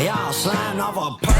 Y'all sliding off a perk.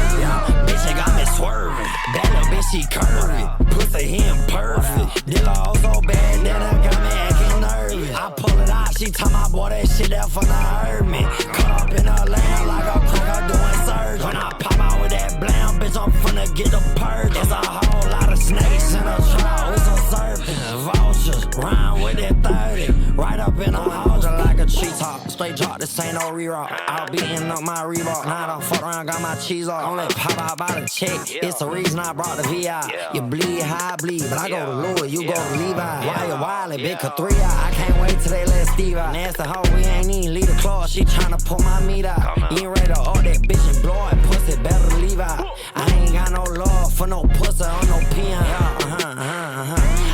Bitch, it got me swerving. Bad little bitch, she curvy. Pussy, he imperfect. Dealer also bad, then it got me acting nervous. I pull it out, she tell my boy that shit that for not hurt me. Caught up in her land like a cracker doing surgery. When I pop out with that blam, bitch, I'm finna get the purge. There's a whole lot of snakes in a trap with some serpents. Vultures, round with that 30. Right up in her house like a treetop. Straight drop, this ain't no rerock. I'll be eating up my Reebok. Now I done fuck around, got my cheese off. Only pop out by the check. It's the reason I brought the VI. You bleed how I bleed, but I go to Louis, you go to Levi. Why you wildin', big a 3 out. I can't wait till they let Steve out. Nasty hoe, we ain't even lead a claw. She tryna pull my meat out. You ain't ready to up that bitch and blow it. Pussy better leave out. I ain't got no love for no pussy or no peon.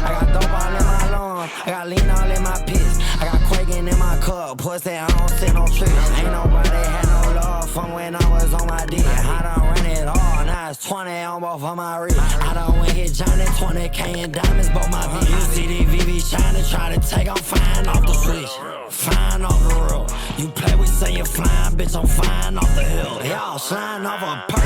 I got dope all in my lungs. I got lean all in my piss. I got quaking in my cup. Pussy, I don't see no tricks. Ain't nobody had no love from when I was on my dick. I done run it all. Now it's 20 on both of my wrist. I done went hit Johnny 20K in diamonds, both my bitch. You see these VV trying to take, I'm flying off the switch. Flying off the road. You play, we say you're flying, bitch, I'm flying off the hill. Y'all sliding off a perk.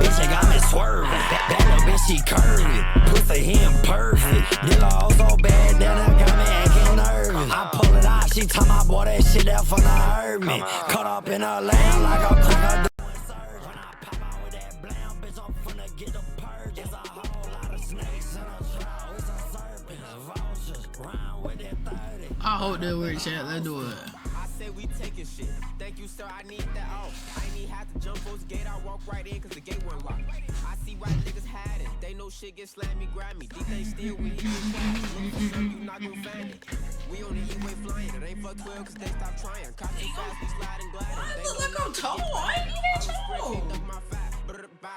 Bitch, it got me swerving. That little bitch, she curvy. Pussy, he imperfect. Dealer also bad, then it got me acting nervous. I pull it out, she tell my boy that shit that for not hurt me. Caught up in her land like a cracker doing surge. When I pop out with that blam, bitch, I'm finna get the purge. There's a whole lot of snakes in a trap with some serpents. Vultures, round with that 30. I hope that works, chat. Let's do it. I say we taking shit. Thank you, sir. I need that off. I ain't even have to jump those gate. I walk right in cause the gate wasn't locked. I see why niggas had it. They know shit get slammed, me, grab me. These things still we here. Look for something, you not gon' find it. We on the E-way flying. It ain't fuck 12 cause they stop trying. Copy fast, we sliding gliding. I look like I'm tall. I ain't that tall.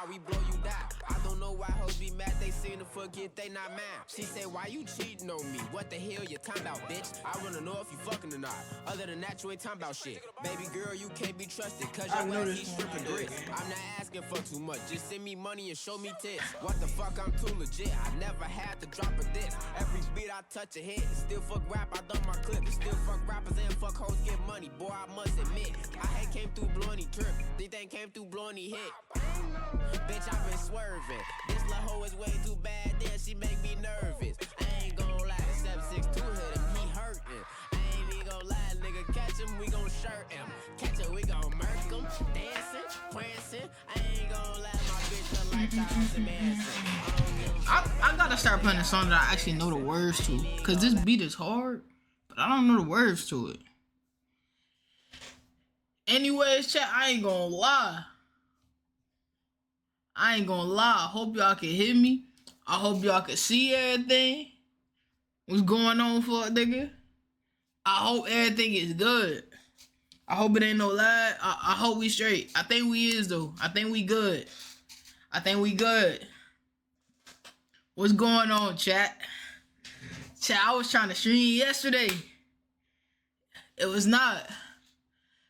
We blow you down. I don't know why hoes be mad. They seem to forget they not mad. She say, why you cheating on me? What the hell you talking about, bitch? I wanna know if you fucking or not. Other than that, you ain't talking about shit. Baby girl, you can't be trusted cause your way he's stripping grits. I'm not asking for too much. Just send me money and show me tits. What the fuck, I'm too legit. I never had to drop a diss. Every beat I touch a hit. Still fuck rap, I done my clip. Still fuck rappers and fuck hoes get money. Boy, I must admit. I hate came through blowing he trip. These thing came through blowing he hit. Bitch, I been swerving. This little hoe is way too bad, then she make me nervous. I ain't gon' lie, the 762 hit him, he hurtin'. I ain't even gon' lie, nigga, catch him, we gon' shirt him. Catch him, we gon' murk him. Dancing, prancing. I ain't gon' lie, my bitch look like Thompson Manson. I gotta start playing a song that I actually know the words to. Cause this beat is hard, but I don't know the words to it. Anyways, chat, I ain't gonna lie. I hope y'all can hear me. I hope y'all can see everything. What's going on for a nigga? I hope everything is good. I hope it ain't no lag. I hope we straight. I think we is though. I think we good. What's going on, chat? Chat, I was trying to stream yesterday. It was not.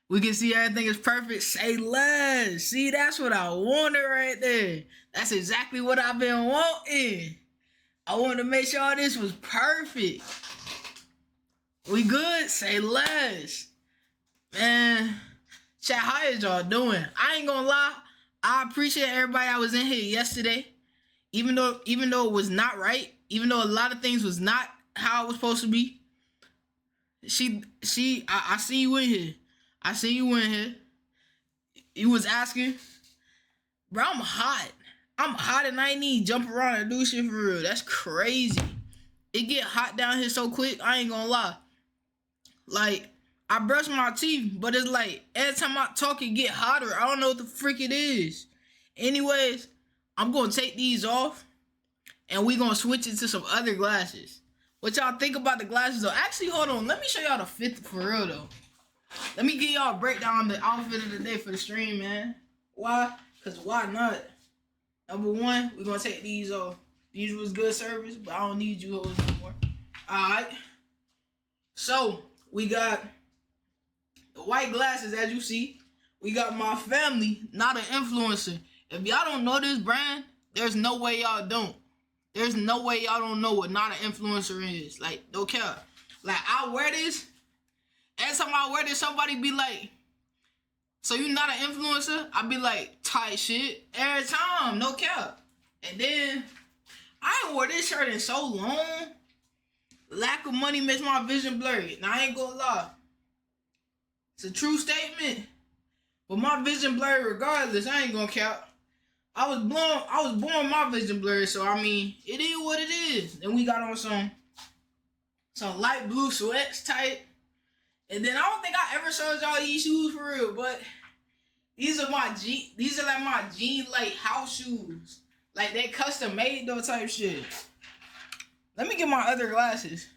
We can see everything is perfect. Say less. See, that's what I wanted right there. That's exactly what I've been wanting. I wanted to make sure this was perfect. We good? Say less. Man, chat, how is y'all doing? I ain't gonna lie. I appreciate everybody that was in here yesterday. Even though it was not right. Even though a lot of things was not how it was supposed to be. I see you in here. You was asking. Bro, I'm hot and I ain't need to jump around and do shit for real. That's crazy. It get hot down here so quick, I ain't gonna lie. Like, I brush my teeth, but it's like, every time I talk, it get hotter. I don't know what the freak it is. Anyways, I'm gonna take these off, and we gonna switch it to some other glasses. What y'all think about the glasses, though? Actually, hold on. Let me show y'all the fit for real, though. Let me give y'all a breakdown of the outfit of the day for the stream, man. Why? Because why not? Number one, we're going to take these off. These was good service, but I don't need you hoes anymore. Alright. So, we got the white glasses, as you see. We got my family, not an influencer. If y'all don't know this brand, there's no way y'all don't. There's no way y'all don't know what not an influencer is. Like, no care. Like, I wear this. Every time I wear this, somebody be like, So you not an influencer? I be like, tight shit every time, no cap. And then I ain't wore this shirt in so long. Lack of money makes my vision blurry. Now I ain't gonna lie. It's a true statement. But my vision blurry regardless. I ain't gonna cap. I was born my vision blurry, so I mean, it is what it is. And we got on some light blue sweats type. And then I don't think I ever showed y'all these shoes for real, but these are like my jean like house shoes. Like they custom made though type shit. Let me get my other glasses.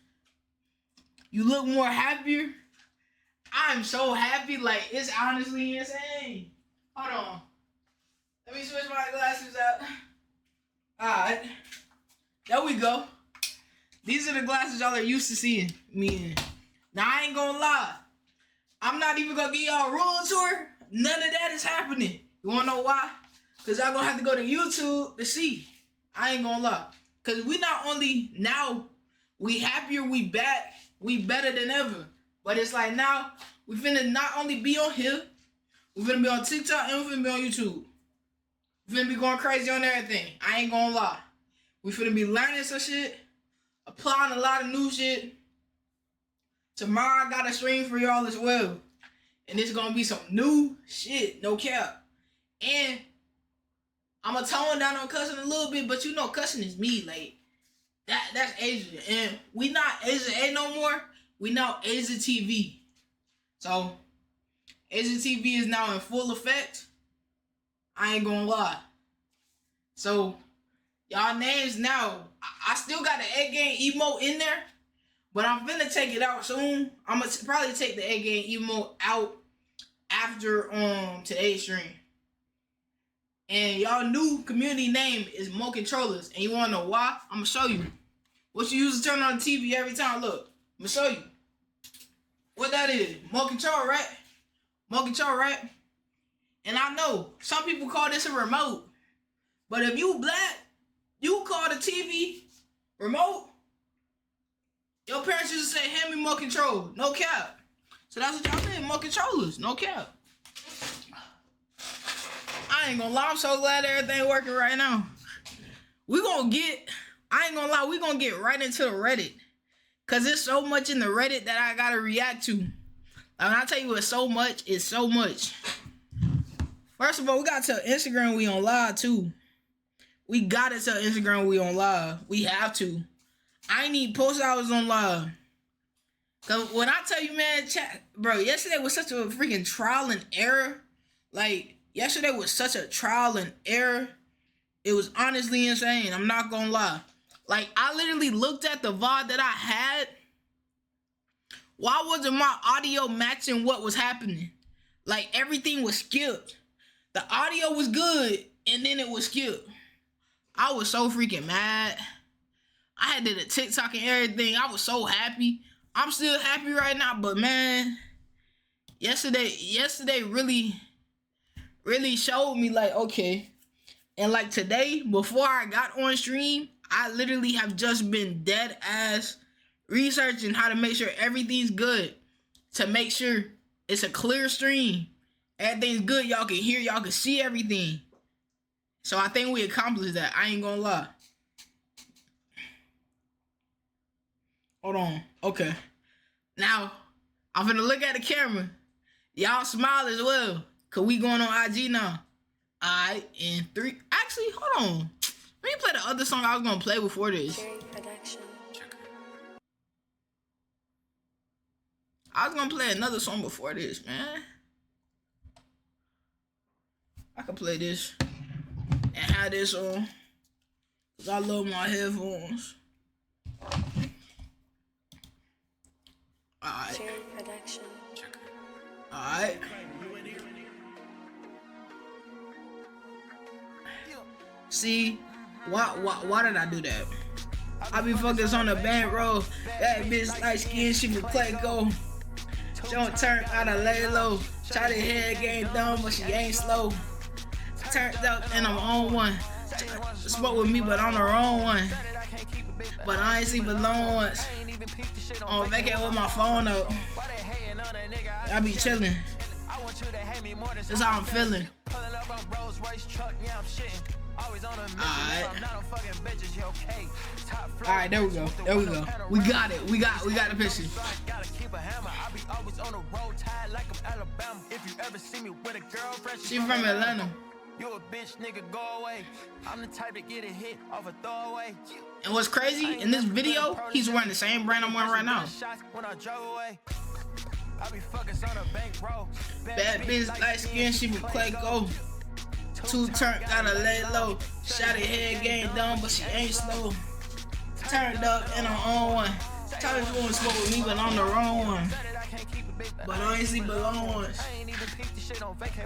You look more happier. I'm so happy, like it's honestly insane. Hold on. Let me switch my glasses out. Alright. There we go. These are the glasses y'all are used to seeing me in. Now, I ain't gonna lie. I'm not even gonna give y'all a room tour. None of that is happening. You wanna know why? Because y'all gonna have to go to YouTube to see. I ain't gonna lie. Because we not only now, we happier, we back, we better than ever. But it's like now, we finna not only be on here, we finna be on TikTok and we finna be on YouTube. We finna be going crazy on everything. I ain't gonna lie. We finna be learning some shit, applying a lot of new shit. Tomorrow I got a stream for y'all as well. And it's gonna be some new shit, no cap. And I'm gonna tone down on cussing a little bit, but you know cussing is me, like that's Asia. And we not Asia A no more. We now AsiahTvee. So AsiahTvee is now in full effect. I ain't gonna lie. So y'all names now, I still got the egg game emote in there. But I'm finna take it out soon. I'm gonna probably take the egg game emote out after today's stream. And y'all new community name is Mo Controllers. And you wanna know why? I'm gonna show you. What you use to turn on the TV every time. Look, I'm gonna show you. What that is. Mo Control, right? Mo Control, right? And I know some people call this a remote. But if you black, you call the TV remote. Your parents used to say, hand me more control. No cap. So that's what y'all think, more controllers. No cap. I ain't gonna lie, I'm so glad everything working right now. I ain't gonna lie, we gonna get right into the Reddit. Cause there's so much in the Reddit that I gotta react to. Like when I tell you it's so much, it's so much. First of all, we gotta tell Instagram we on live too. We gotta tell Instagram we on live. We have to. I need post hours on live. Cause when I tell you, man, chat, bro, yesterday was such a freaking trial and error. Like, yesterday was such a trial and error. It was honestly insane. I'm not gonna lie. Like, I literally looked at the VOD that I had. Why wasn't my audio matching what was happening? Like, everything was skipped. The audio was good, and then it was skipped. I was so freaking mad. I had did a TikTok and everything. I was so happy. I'm still happy right now, but man, yesterday really showed me like, okay. And like today, before I got on stream, I literally have just been dead ass researching how to make sure everything's good. To make sure it's a clear stream. Everything's good. Y'all can hear, y'all can see everything. So I think we accomplished that. I ain't gonna lie. Hold on. Okay. Now, I'm finna look at the camera. Y'all smile as well. Cause we going on IG now. Alright, in 3. Actually, hold on. Let me play the other song I was gonna play before this. I was gonna play another song before this, man. I could play this and have this on. Cause I love my headphones. Alright. Alright. See, why did I do that? I be focused on the bankroll. That bitch light skin, she be play go. She don't turn out of lay low. Try to head game dumb, but she ain't slow. Turned up and I'm on one. Smoke with me, but I'm the wrong one. But I ain't sleep alone once. On vacate with my phone up. I be chillin'. I want you to hate me more than That's how I'm feeling. Pulling up on Rolls Royce truck, yeah, I'm shitting. Always on a mission. Alright. I'm not on fucking bitches, you okay? Top floor. Alright, there we go. There we go. We got it. We got the picture. Gotta keep a hammer. I be always on the road tied like I'm Alabama. If you ever see me with a girlfriend, She from Atlanta. You a bitch, nigga, go away. I'm the type to get a hit off a throwaway. And what's crazy, in this video, he's wearing the same brand I'm wearing right now. When I drove away, I be fucking on a bank, bro. Bad bitch, light skin, she from Clayco. Two turn, gotta lay low. Shot her head game done, but she ain't slow. Turned up in her own one. Tell her she wanna smoke with me, but I'm the wrong one. But I ain't see below ones.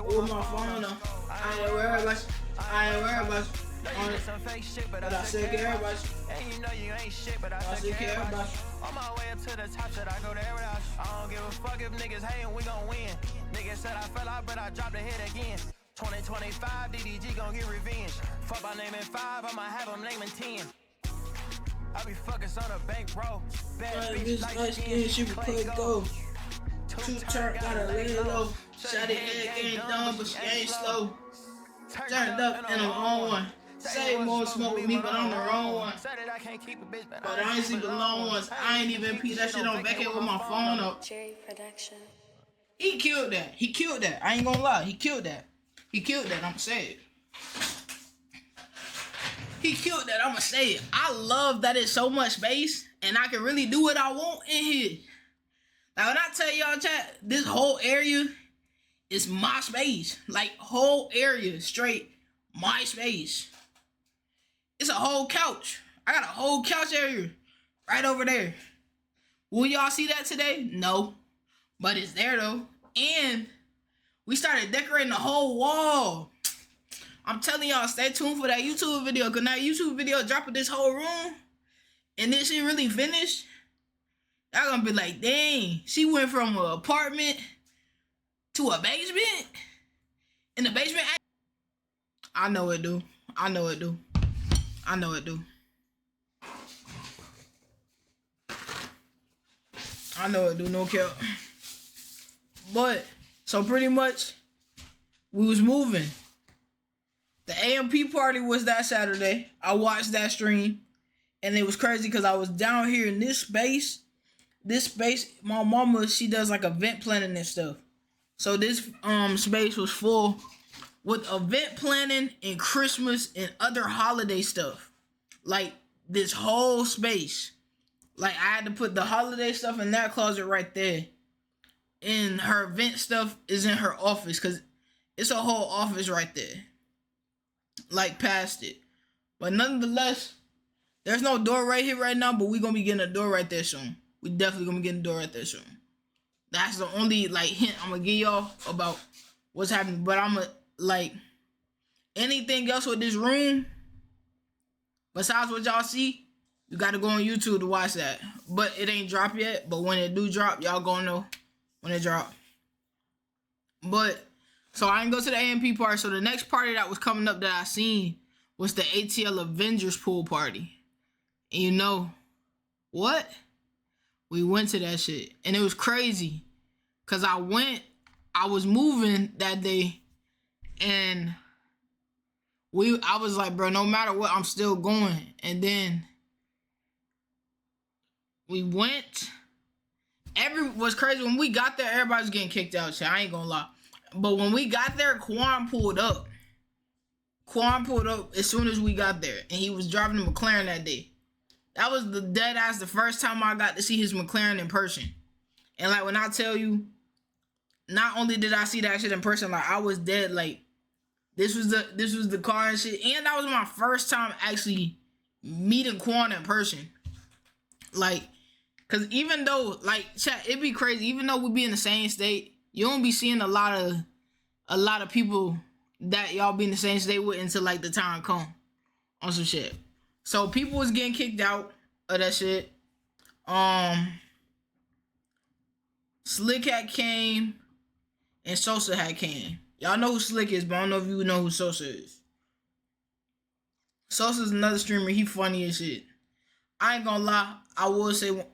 With my phone though. I ain't worried about you. I ain't worried about you. On it. But I still care about you. And you know you ain't shit, but I I still care about you. On my way up to the top, should I go there without you? I don't give a fuck if niggas hatin', we gon' win. Niggas said I fell out, but I dropped a hit again. 2025, DDG gon' get revenge. Fuck by naming 5, I'ma have him naming 10. I be fucking on a bank, bro. Bad bitch, light skin, she from Clayco. Two turn, gotta lay low. Shot her head game done, but she ain't slow. Turned up in her own one. Say more smoke with me, but I'm the wrong one. But I ain't see the long ones. I ain't even peep that shit on back here with my phone up. Jerry Production. He killed that. He killed that. I ain't gonna lie. He killed that. He killed that. I'ma say it. He killed that. I'ma say it. I love that it's so much space and I can really do what I want in here. Now when I tell y'all, chat, this whole area is my space. Like, whole area straight my space. It's a whole couch. I got a whole couch area right over there. Will y'all see that today? No. But it's there though. And we started decorating the whole wall. I'm telling y'all, stay tuned for that YouTube video. Cause that YouTube video dropping this whole room. And this shit really finished. Y'all gonna be like, dang, she went from an apartment to a basement? In the basement? I know it do. I know it do. I know it do. I know it do, no cap. But, so pretty much, we was moving. The AMP party was that Saturday. I watched that stream. And it was crazy because I was down here in this space. This space, my mama, she does like event planning and stuff. So this space was full with event planning and Christmas and other holiday stuff. Like this whole space. Like I had to put the holiday stuff in that closet right there. And her event stuff is in her office because it's a whole office right there. Like past it. But nonetheless, there's no door right here right now, but we gonna be getting a door right there soon. We definitely gonna be getting a door right there soon. That's the only like hint I'm gonna give y'all about what's happening. But I'm gonna like anything else with this room besides what y'all see, you gotta go on YouTube to watch that. But it ain't dropped yet. But when it do drop, y'all gonna know when it drop. But so I didn't go to the AMP party. So the next party that was coming up that I seen was the ATL Avengers pool party. And you know what? We went to that shit. And it was crazy. Cause I was moving that day. And I was like, bro, no matter what, I'm still going. And then we went. Was crazy. When we got there, everybody was getting kicked out. Shit, I ain't gonna lie. But when we got there, Quan pulled up. Quan pulled up as soon as we got there. And he was driving a McLaren that day. That was the dead ass the first time I got to see his McLaren in person. And like when I tell you, not only did I see that shit in person, like I was dead. Like this was the car and shit. And that was my first time actually meeting Quan in person. Like, cause even though like chat, it'd be crazy. Even though we be in the same state, you don't be seeing a lot of people that y'all be in the same state with until like the time come on some shit. So people was getting kicked out of that shit. Slick had came and Sosa had came. Y'all know who Slick is, but I don't know if you know who Sosa is. Sosa's another streamer. He funny as shit. I ain't gonna lie.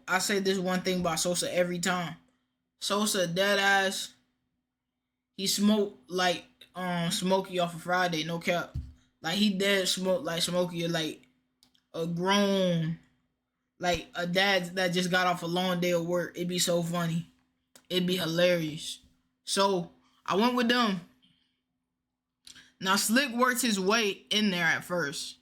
I say this one thing about Sosa every time. Sosa dead ass. he smoked like Smokey off of Friday, no cap. Like he dead smoked like Smokey, like a grown, like a dad that just got off a long day of work. It'd be so funny. It'd be hilarious. So I went with them. Now Slick worked his way in there at first.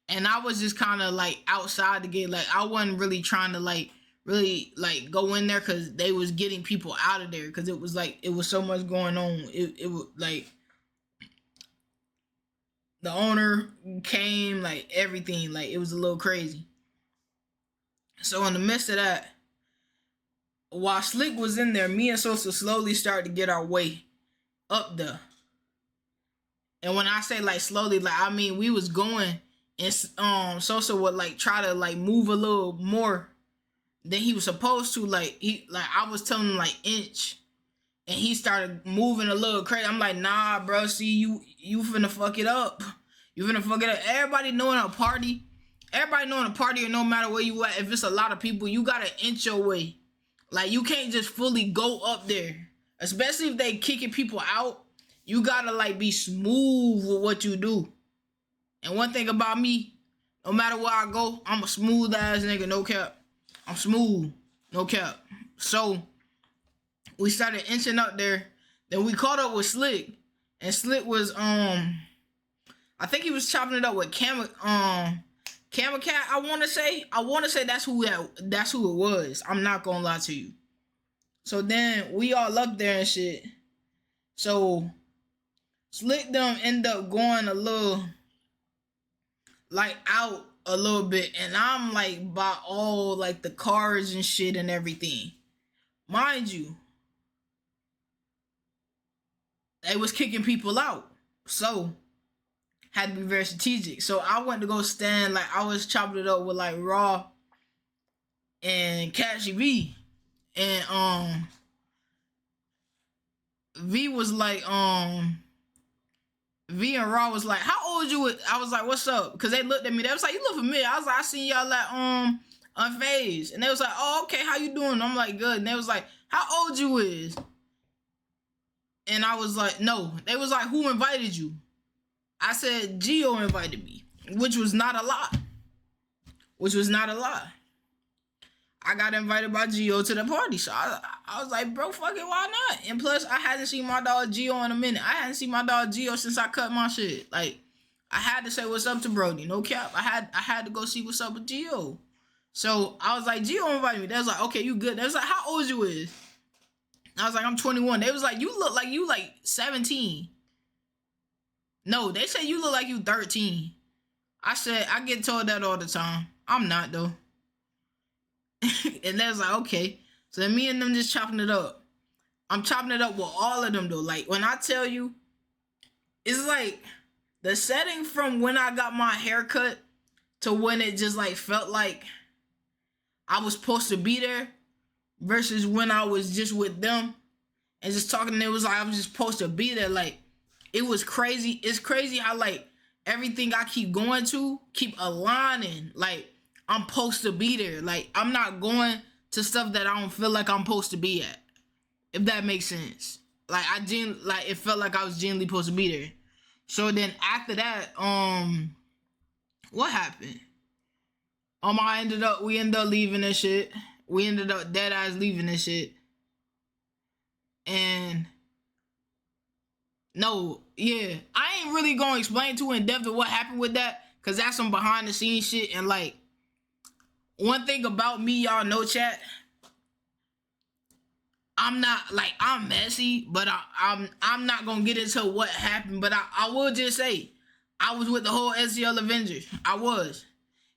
And I was just kind of like outside the gate. Like I wasn't really trying to like really like go in there because they was getting people out of there because it was like it was so much going on. It was like the owner came, like everything, like it was a little crazy. So in the midst of that, while Slick was in there, me and Sosa slowly started to get our way up there. And when I say like slowly, like I mean we was going, and Sosa would like try to like move a little more than he was supposed to. Like I was telling him like inch, and he started moving a little crazy. I'm like, nah, bro. See, you finna fuck it up. You finna fuck it up. Everybody knowing a party, or no matter where you at, if it's a lot of people, you gotta inch your way. Like you can't just fully go up there, especially if they kicking people out. You gotta like be smooth with what you do. And one thing about me, no matter where I go, I'm a smooth ass nigga, no cap. I'm smooth, no cap. So we started inching up there. Then we caught up with Slick, and Slick was I think he was chopping it up with Camacat. I want to say that's who it was. I'm not gonna lie to you. So then we all up there and shit. So Slick them end up going a little like out a little bit, and I'm like by all like the cars and shit and everything. Mind you, they was kicking people out, so had to be very strategic. So I went to go stand, like I was chopping it up with like Raw and AsiahTvee, and V was like V and Raw was like, how old you? I was like, what's up? Because they looked at me. They was like, you look familiar. I was like, I seen y'all at Unfazed. And they was like, oh, okay, how you doing? I'm like, good. And they was like, how old you is? And I was like, no. They was like, who invited you? I said, Gio invited me, which was not a lie. I got invited by Gio to the party. So I was like, bro, fuck it, why not? And plus, I hadn't seen my dog Gio in a minute. I hadn't seen my dog Gio since I cut my shit. Like, I had to say what's up to Brody. No cap. I had to go see what's up with Gio. So I was like, Gio invited me. They was like, okay, you good. They was like, how old you is? I was like, I'm 21. They was like, you look like you like 17. No, they said you look like you 13. I said, I get told that all the time. I'm not though. And they was like, okay. So then me and them just chopping it up. I'm chopping it up with all of them though. Like when I tell you, it's like the setting from when I got my haircut to when it just like felt like I was supposed to be there versus when I was just with them and just talking. It was like I was just supposed to be there. Like it was crazy. It's crazy how like everything I keep going to keep aligning. Like I'm supposed to be there. Like I'm not going to stuff that I don't feel like I'm supposed to be at. If that makes sense. Like it felt like I was genuinely supposed to be there. So then after that, what happened? We ended up leaving this shit. We ended up dead eyes leaving this shit. And no, yeah, I ain't really gonna explain too in depth of what happened with that, cause that's some behind the scenes shit. And like, one thing about me, y'all know, chat, I'm not like I'm messy, but I'm not gonna get into what happened. But I will just say, I was with the whole SCL Avengers. I was,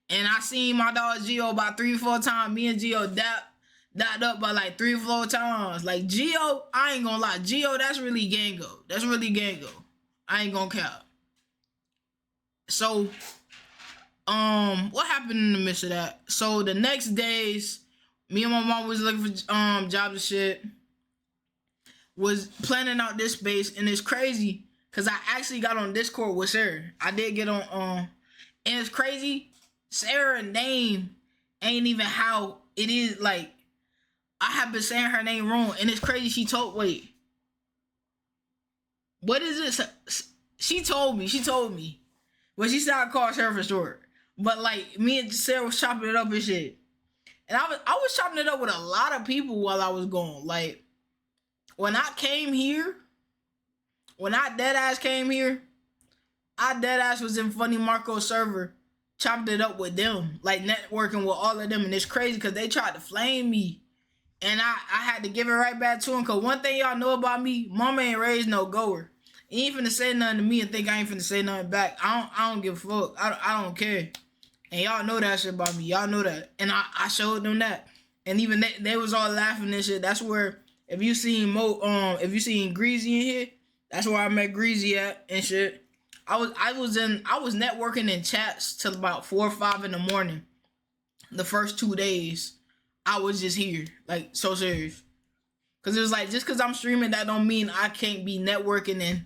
and I seen my dog Gio about 3 or 4 times. Me and Gio dapped up by like 3 or 4 times. Like Gio, I ain't gonna lie, Gio, that's really Gango. That's really Gango. I ain't gonna cap. So, what happened in the midst of that? So the next days, me and my mom was looking for jobs and shit. Was planning out this space, and it's crazy because I actually got on Discord with Sarah. I did get on and it's crazy. Sarah's name ain't even how it is. Like I have been saying her name wrong, and it's crazy. What is it? She told me. But she said I called her for short. But like me and Sarah was chopping it up and shit. And I was chopping it up with a lot of people while I was gone. Like when I came here, when I deadass came here, I deadass was in Funny Marco's server, chopped it up with them, like networking with all of them. And it's crazy because they tried to flame me. And I had to give it right back to him. Because one thing y'all know about me, mama ain't raised no goer. He ain't finna say nothing to me and think I ain't finna say nothing back. I don't give a fuck. I don't care. And y'all know that shit about me. Y'all know that. And I showed them that. And even they was all laughing and shit. That's where, if you seen Greasy in here, that's where I met Greasy at and shit. I was networking in chats till about 4 or 5 in the morning. The first 2 days, I was just here. Like, so serious. Cause it was like, just cause I'm streaming, that don't mean I can't be networking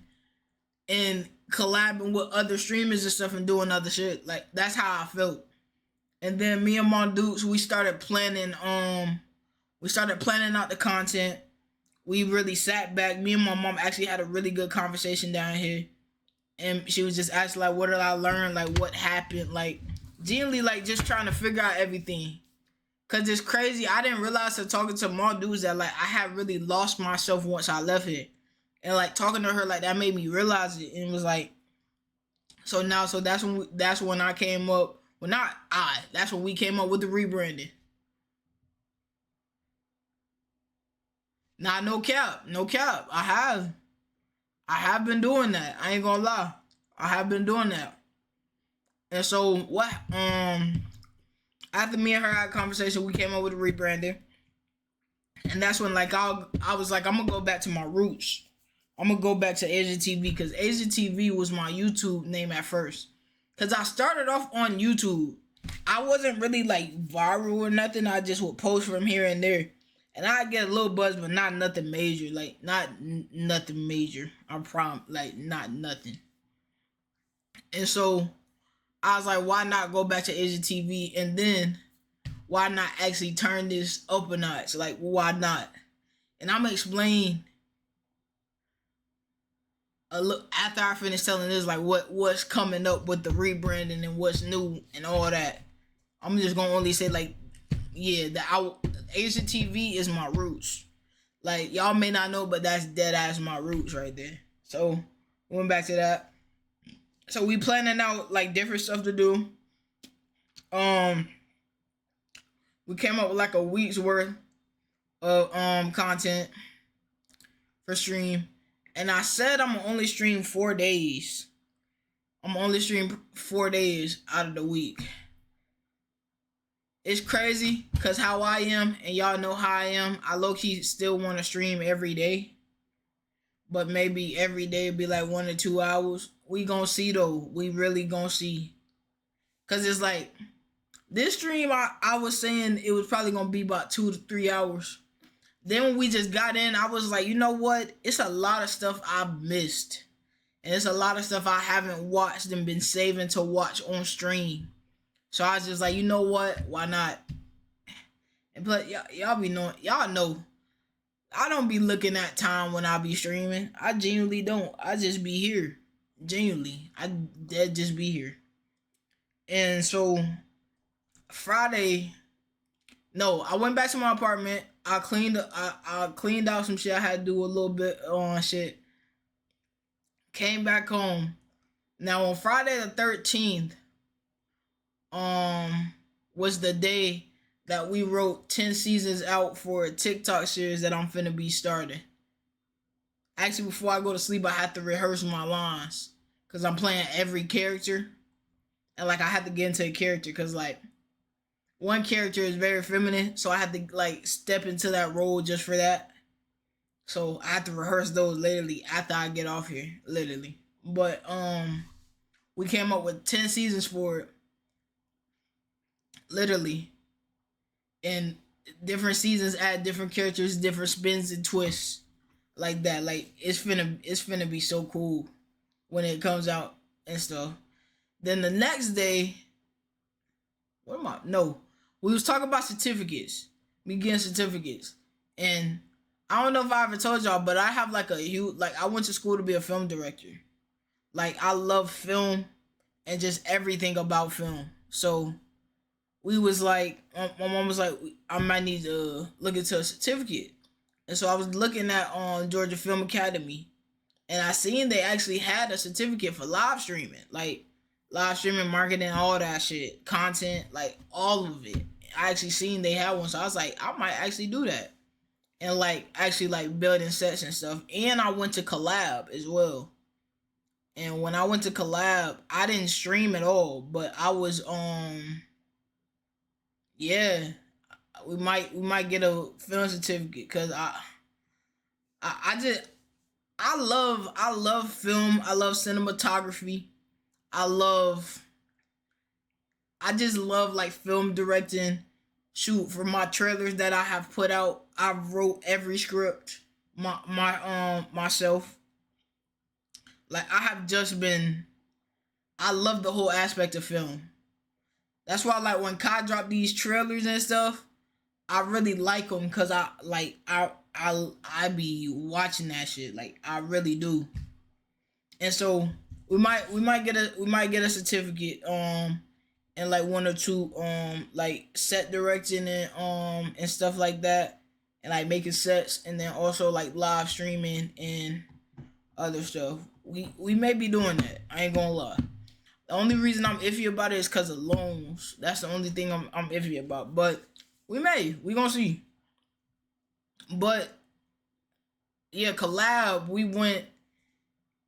and collabing with other streamers and stuff and doing other shit. Like, that's how I felt. And then me and my dudes, we started planning out the content. We really sat back. Me and my mom actually had a really good conversation down here. And she was just asking, like, what did I learn? Like, what happened? Like, genuinely, like, just trying to figure out everything. Cause it's crazy. I didn't realize that talking to my dudes that like I had really lost myself once I left here. And like talking to her like that made me realize it. And it was like, so that's when I came up. Well, that's when we came up with the rebranding. Nah, no cap. I have been doing that. I ain't gonna lie. I have been doing that. And so what after me and her had a conversation, we came up with a rebranding. And that's when like I was like, I'm gonna go back to my roots. I'm gonna go back to AsiahTvee because AsiahTvee was my YouTube name at first. Cause I started off on YouTube. I wasn't really like viral or nothing. I just would post from here and there. And I get a little buzz, but not nothing major. Like nothing major. I promise, like not nothing. And so I was like, why not go back to AsiahTvee and then why not actually turn this up a notch? Like, why not? And I'm gonna explain a look after I finish telling this, like what's coming up with the rebranding and what's new and all that. I'm just gonna only say like, yeah, AsiahTvee is my roots. Like y'all may not know, but that's dead ass my roots right there. So went back to that. So we planning out like different stuff to do. We came up with like a week's worth of content for stream. And I said I'm gonna only stream 4 days. I'm gonna only stream 4 days out of the week. It's crazy because how I am, and y'all know how I am, I low-key still want to stream every day. But maybe every day be like 1 or 2 hours. We gonna see though. We really gonna see. Cause it's like this stream I was saying it was probably gonna be about 2 to 3 hours. Then when we just got in, I was like, you know what? It's a lot of stuff I've missed. And it's a lot of stuff I haven't watched and been saving to watch on stream. So I was just like, you know what? Why not? And but y'all be knowing, y'all know. I don't be looking at time when I be streaming. I genuinely don't. I just be here. Genuinely. I just be here. And so Friday, no, I went back to my apartment. I cleaned out some shit. I had to do a little bit on shit. Came back home. Now on Friday the 13th, was the day that we wrote 10 seasons out for a TikTok series that I'm finna be starting. Actually, before I go to sleep, I have to rehearse my lines. Because I'm playing every character. And, like, I have to get into a character. Because, like, one character is very feminine. So I have to, like, step into that role just for that. So I have to rehearse those literally after I get off here. Literally. But, we came up with 10 seasons for it. Literally. And different seasons add different characters, different spins and twists. Like that. Like it's finna be so cool when it comes out and stuff. Then the next day, we was talking about certificates. We getting certificates. And I don't know if I ever told y'all, but I have like a huge, like I went to school to be a film director. Like I love film and just everything about film. So we was like, my mom was like, I might need to look into a certificate. And so I was looking at Georgia Film Academy, and I seen they actually had a certificate for live streaming, like live streaming, marketing, all that shit, content, like all of it. I actually seen they had one, so I was like, I might actually do that, and like actually like building sets and stuff. And I went to collab as well. And when I went to collab, I didn't stream at all, but I was yeah, we might get a film certificate because I just I love film. I love cinematography. I love I just love like film directing. Shoot, for my trailers that I have put out, I wrote every script myself. Like I have just been I love the whole aspect of film. That's why like when Kai dropped these trailers and stuff, I really like them because I be watching that shit, like I really do. And so we might get a certificate and like one or two like set directing and stuff like that, and like making sets, and then also like live streaming and other stuff. We may be doing that. I ain't gonna lie. The only reason I'm iffy about it is because of loans. That's the only thing I'm iffy about. But we gonna see. But yeah, collab. We went,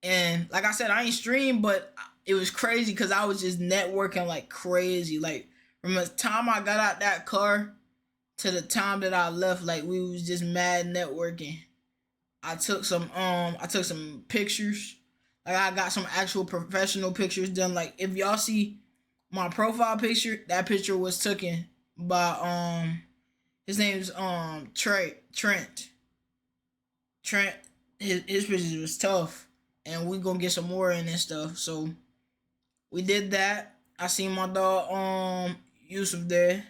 and like I said, I ain't streamed, but it was crazy because I was just networking like crazy. Like from the time I got out that car to the time that I left, like we was just mad networking. I took some pictures. Like I got some actual professional pictures done. Like if y'all see my profile picture, that picture was taken by his name's Trent. Trent, his pictures was tough, and we gonna get some more in and stuff. So we did that. I seen my dog Yusuf there.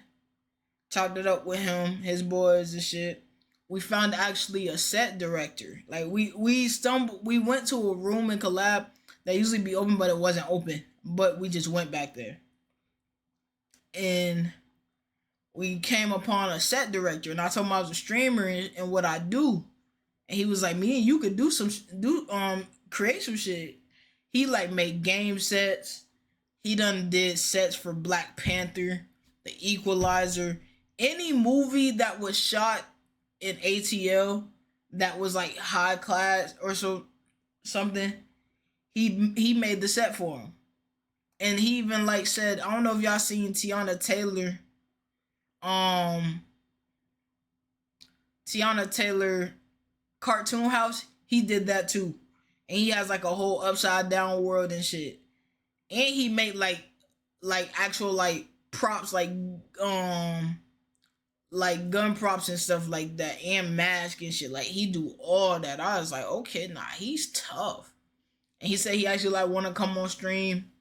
Talked it up with him, his boys and shit. We found actually a set director. Like we went to a room in collab that usually be open, but it wasn't open. But we just went back there, and we came upon a set director, and I told him I was a streamer and what I do, and he was like, "Me and you could create some shit." He like made game sets. He done did sets for Black Panther, The Equalizer, any movie that was shot in ATL that was like high class or something. He made the set for him, and he even like said, I don't know if y'all seen Tiana Taylor cartoon house. He did that too, and he has like a whole upside down world and shit. And he made like actual like props, like gun props and stuff like that, and mask and shit. Like he do all that. I was like, okay, nah, he's tough. And he said he actually like want to come on stream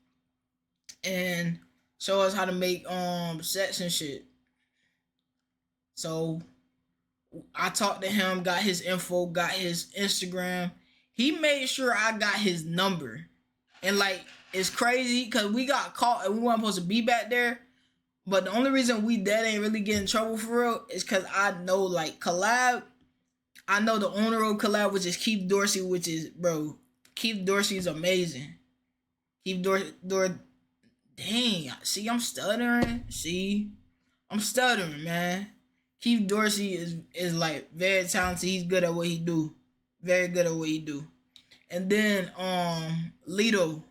and show us how to make sets and shit. So I talked to him, got his info, got his Instagram. He made sure I got his number. And like it's crazy because we got caught and we weren't supposed to be back there. But the only reason we dead ain't really get in trouble for real is because I know like collab. I know the owner of collab, which is Keith Dorsey, which is Keith Dorsey is amazing. Keith Dorsey, dang, see I'm stuttering. See, I'm stuttering, man. Keith Dorsey is like very talented. He's good at what he do. Very good at what he do. And then Lito,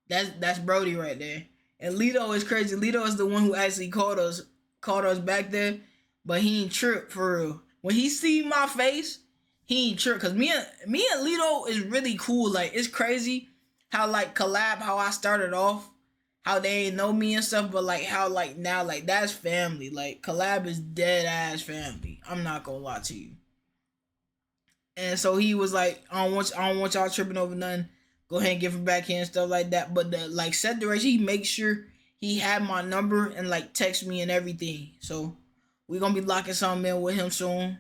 that's Brody right there. And Lito is crazy. Lito is the one who actually called us back there, but he ain't tripped for real. When he see my face, he ain't tripped. Cause me and Lito is really cool. Like it's crazy how like collab, how I started off, how they ain't know me and stuff, but like how like now like that's family. Like collab is dead ass family. I'm not gonna lie to you. And so he was like, I don't want y'all tripping over nothing. Go ahead and give him back here and stuff like that. But the like set direction, he makes sure he had my number and like text me and everything. So we're gonna be locking something in with him soon.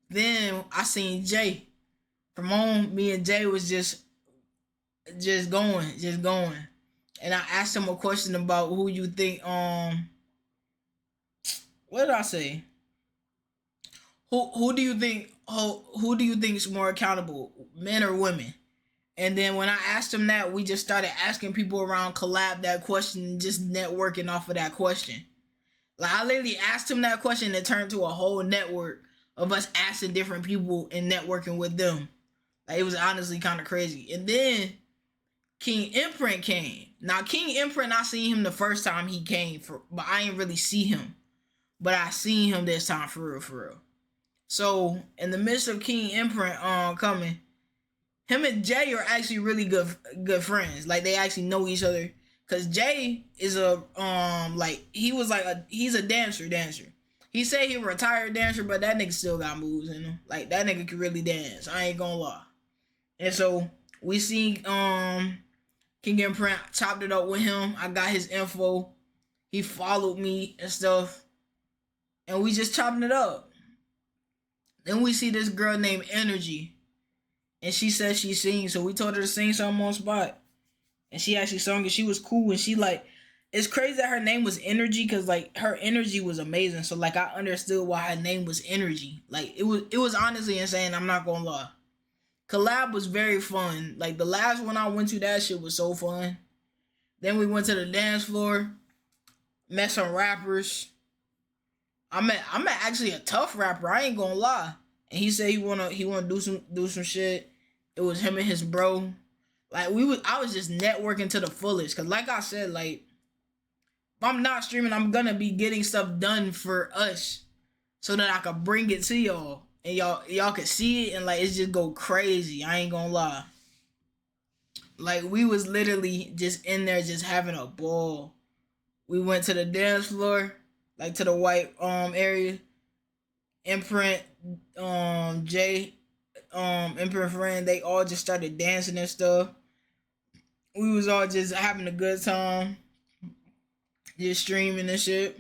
Then I seen Jay. From home, me and Jay was just going. And I asked him a question about who you think, what did I say? Who do you think who do you think is more accountable, men or women? And then when I asked him that, we just started asking people around collab that question and just networking off of that question. Like I literally asked him that question and it turned to a whole network of us asking different people and networking with them. Like it was honestly kind of crazy. And then King Imprint came. Now King Imprint, I seen him the first time he came, but I ain't really see him. But I seen him this time for real. So in the midst of King Imprint coming, him and Jay are actually really good friends. Like they actually know each other. Cause Jay is he's a dancer. He said he a retired dancer, but that nigga still got moves in him. Like that nigga can really dance. I ain't gonna lie. And so we seen King Imprint, chopped it up with him. I got his info. He followed me and stuff. And we just chopping it up. Then we see this girl named Energy. And she said she sings. So we told her to sing something on spot. And she actually sung it. She was cool. And she like, it's crazy that her name was Energy. Because like her energy was amazing. So like I understood why her name was Energy. Like it was honestly insane. I'm not going to lie. Collab was very fun. Like the last one I went to, that shit was so fun. Then we went to the dance floor. Met some rappers. I met actually a tough rapper. I ain't gonna lie. And he said he wanna do some shit. It was him and his bro. Like I was just networking to the fullest. Cause like I said, like if I'm not streaming, I'm gonna be getting stuff done for us, so that I can bring it to y'all and y'all can see it and like it's just go crazy. I ain't gonna lie. Like we was literally just in there just having a ball. We went to the dance floor. Like to the white area. Imprint, Jay, Imprint friend, they all just started dancing and stuff. We was all just having a good time. Just streaming and shit.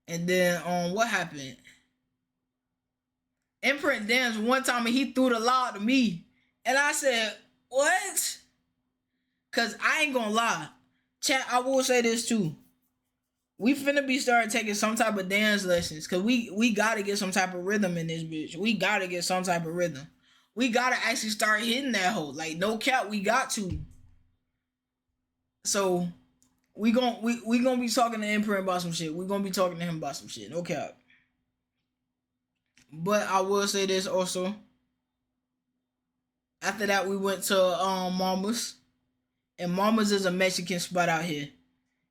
And then what happened? Imprint danced one time and he threw the law to me. And I said, what? Cause I ain't gonna lie. Chat, I will say this too. We finna be starting taking some type of dance lessons. Cause we gotta get some type of rhythm in this bitch. We gotta get some type of rhythm. We gotta actually start hitting that hoe. Like no cap, we got to. So we gonna be talking to Imprint about some shit. We gonna be talking to him about some shit. No cap. But I will say this also. After that we went to Mama's. And Mama's is a Mexican spot out here.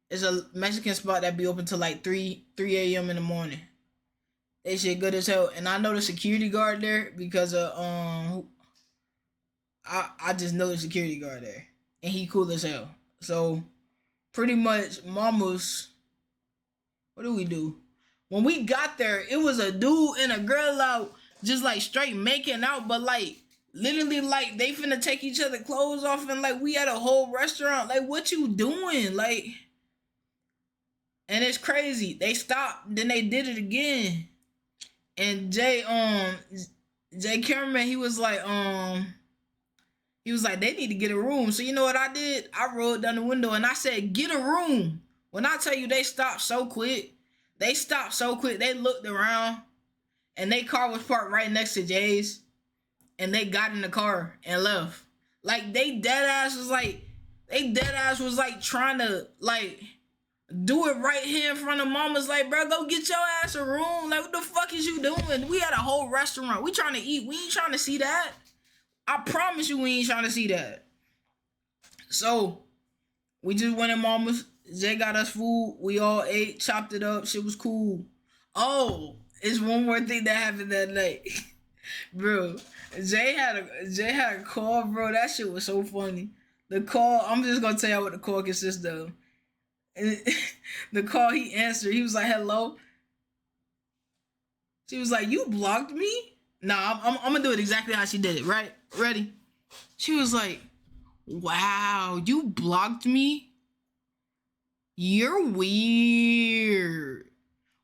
It's a Mexican spot that be open till like 3 a.m. in the morning. They shit good as hell. And I know the security guard there because of I just know the security guard there. And he cool as hell. So pretty much Mama's, what do we do? When we got there, it was a dude and a girl out just like straight making out, but like literally like they finna take each other clothes off and like we had a whole restaurant. Like what you doing? Like, and it's crazy. They stopped, then they did it again. And Jay cameraman, he was like, they need to get a room. So you know what I did? I rolled down the window and I said, get a room. When I tell you they stopped so quick, they looked around and their car was parked right next to Jay's. And they got in the car and left. Like they dead ass was like trying to like do it right here in front of Mama's. Like, bro, go get your ass a room. Like, what the fuck is you doing? We had a whole restaurant. We trying to eat. We ain't trying to see that. I promise you we ain't trying to see that. So, we just went in Mama's. Jay got us food. We all ate, chopped it up. Shit was cool. Oh, it's one more thing that happened that night. Bro, Jay had a call, bro. That shit was so funny. The call, I'm just gonna tell you what the call consists of. The call he answered, he was like, hello. She was like, you blocked me? Nah, I'm gonna do it exactly how she did it, right? Ready? She was like, wow, you blocked me? You're weird.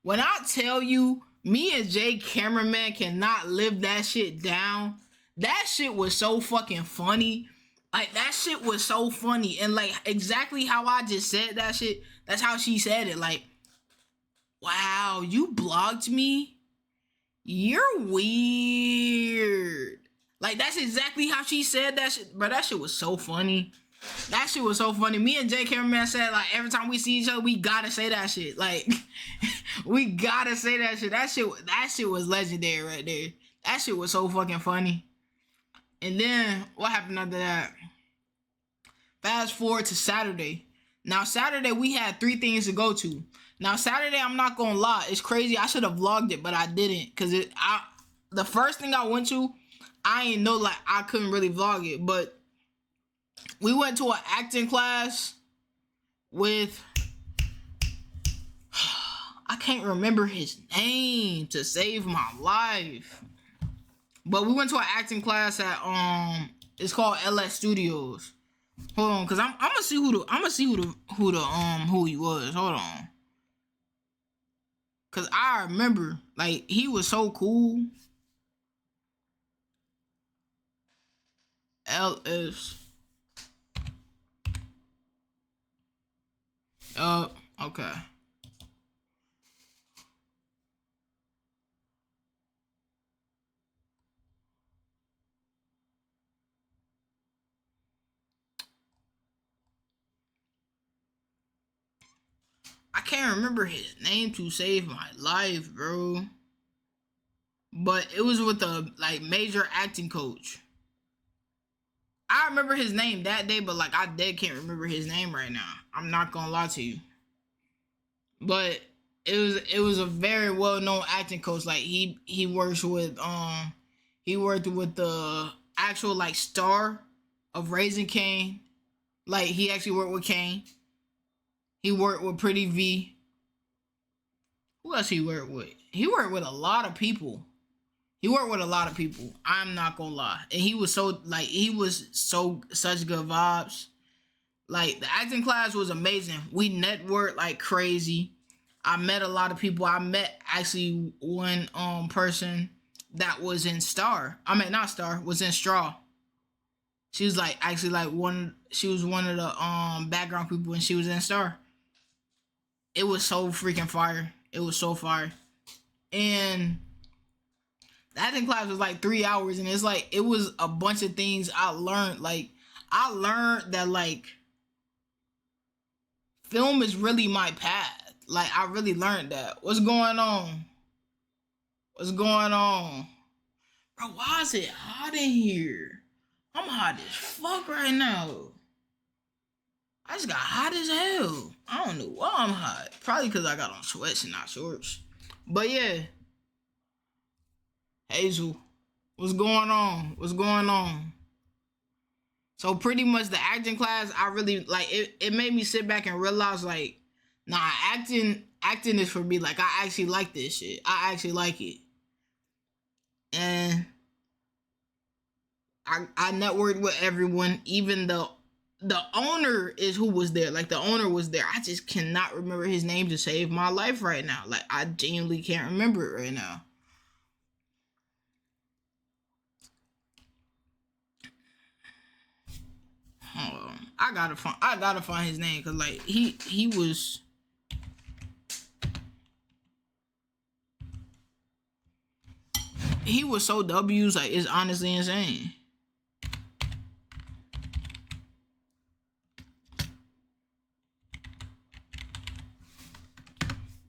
When I tell you, Me and Jay cameraman cannot live that shit down. That shit was so fucking funny. Like, that shit was so funny. And, like, exactly how I just said that shit, that's how she said it. Like, wow, you blocked me? You're weird. Like, that's exactly how she said that shit. Bro, that shit was so funny. That shit was so funny. Me and Jay cameraman said, like, every time we see each other, we gotta say that shit. Like, we gotta say that shit. That shit was legendary right there. That shit was so fucking funny. And then, what happened after that? Fast forward to Saturday. Now, Saturday, we had 3 things to go to. Now, Saturday, I'm not gonna lie. It's crazy. I should have vlogged it, but I didn't. Because the first thing I went to, I ain't know, like, I couldn't really vlog it. But we went to an acting class with... I can't remember his name to save my life. But we went to an acting class at it's called LS Studios. Hold on, cause I'm gonna see who he was. Hold on. Cause I remember, like, he was so cool. LS. Okay. I can't remember his name to save my life, bro. But it was with a, like, major acting coach. I remember his name that day, but, like, I dead can't remember his name right now. I'm not gonna lie to you. But it was a very well-known acting coach. Like, he works with he worked with the actual, like, star of Raising Kane. Like, he actually worked with Kane. He worked with Pretty V. Who else he worked with? He worked with a lot of people. I'm not gonna lie. And he was so, like, such good vibes. Like, the acting class was amazing. We networked like crazy. I met a lot of people. I met actually one person that was in Star. I mean, not Star, was in Straw. She was like actually like she was one of the background people and she was in Star. It was so freaking fire. It was so fire. And the acting class was like 3 hours, and it's like, it was a bunch of things I learned. Like, I learned that, like, film is really my path. Like, I really learned that. What's going on? What's going on? Bro, why is it hot in here? I'm hot as fuck right now. I just got hot as hell. I don't know why I'm hot. Probably because I got on sweats and not shorts. But yeah. Hazel, what's going on? What's going on? So pretty much the acting class, I really, like, it made me sit back and realize, like, nah, acting is for me. Like, I actually like this shit. I actually like it. And I networked with everyone. Even the owner is who was there. Like, the owner was there. I just cannot remember his name to save my life right now. Like, I genuinely can't remember it right now. Hold on. I gotta find his name, cause like he was. He was so W's, like, it's honestly insane.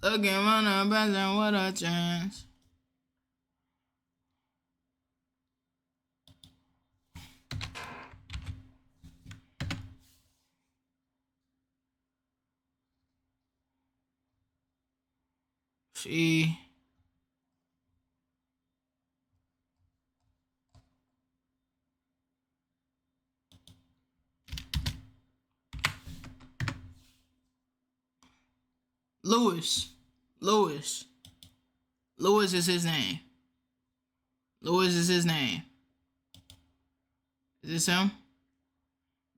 Looking on the best and what a chance. See. Lewis is his name. Lewis is his name. Is this him?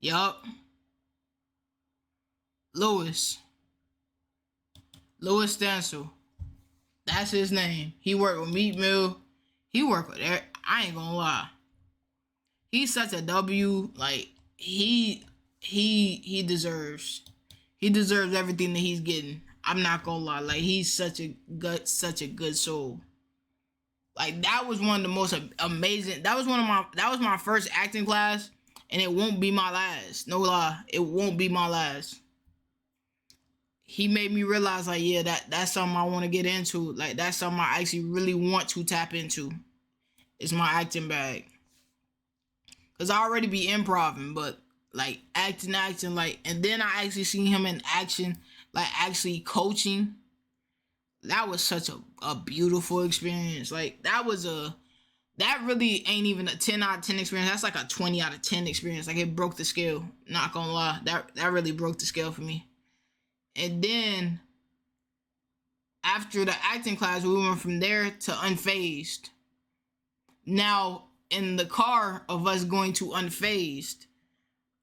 Yup. Lewis Stansel. That's his name. He worked with Meat Mill. He worked with I ain't gonna lie. He's such a W. Like he deserves everything that he's getting. I'm not gonna lie. Like he's such a good soul. Like that was one of the most amazing. That was my first acting class, and it won't be my last. No lie, it won't be my last. He made me realize, like, yeah, that's something I want to get into. Like that's something I actually really want to tap into. It's my acting bag. Cause I already be improving, but like acting, like, and then I actually seen him in action, like actually coaching. That was such a beautiful experience. Like that really ain't even a 10 out of 10 experience. That's like a 20 out of 10 experience. Like it broke the scale. Not gonna lie, that really broke the scale for me. And then after the acting class, we went from there to Unfazed. Now in the car of us going to Unfazed,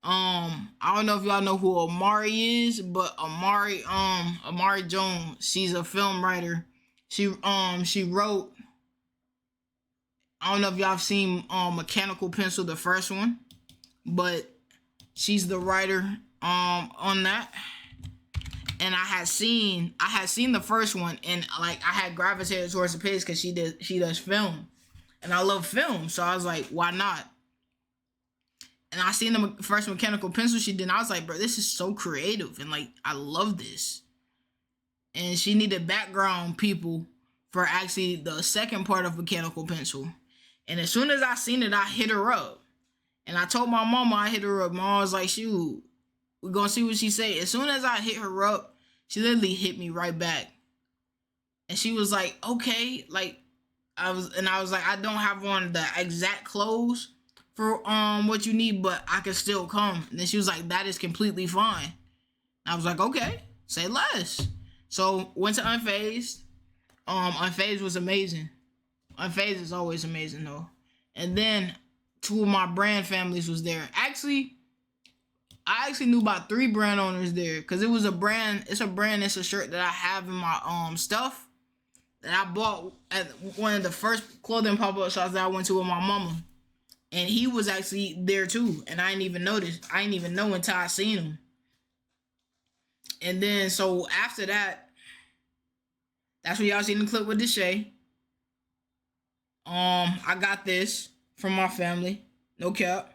I don't know if y'all know who Amari is, but Amari Jones, she's a film writer. She wrote, I don't know if y'all have seen Mechanical Pencil, the first one, but she's the writer on that. And I had seen the first one, and like I had gravitated towards the page because she does film, and I love film, so I was like, why not? And I seen the first Mechanical Pencil she did, and I was like, bro, this is so creative, and like I love this. And she needed background people for actually the second part of Mechanical Pencil. And as soon as I seen it, I hit her up, and I told my mama I hit her up. Mom was like, shoot, we're gonna see what she say. As soon as I hit her up, she literally hit me right back. And she was like, okay, like I was like, I don't have on the exact clothes for what you need, but I can still come. And then she was like, that is completely fine. And I was like, okay, say less. So went to Unfazed. Unfazed was amazing. Unfazed is always amazing though. And then 2 of my brand families was there. I actually knew about 3 brand owners there, because it was a brand, it's a shirt that I have in my stuff that I bought at one of the first clothing pop-up shops that I went to with my mama. And he was actually there too, and I didn't even notice. I didn't even know until I seen him. And then so after that, that's when y'all seen the clip with Deshae. I got this from my family, no cap.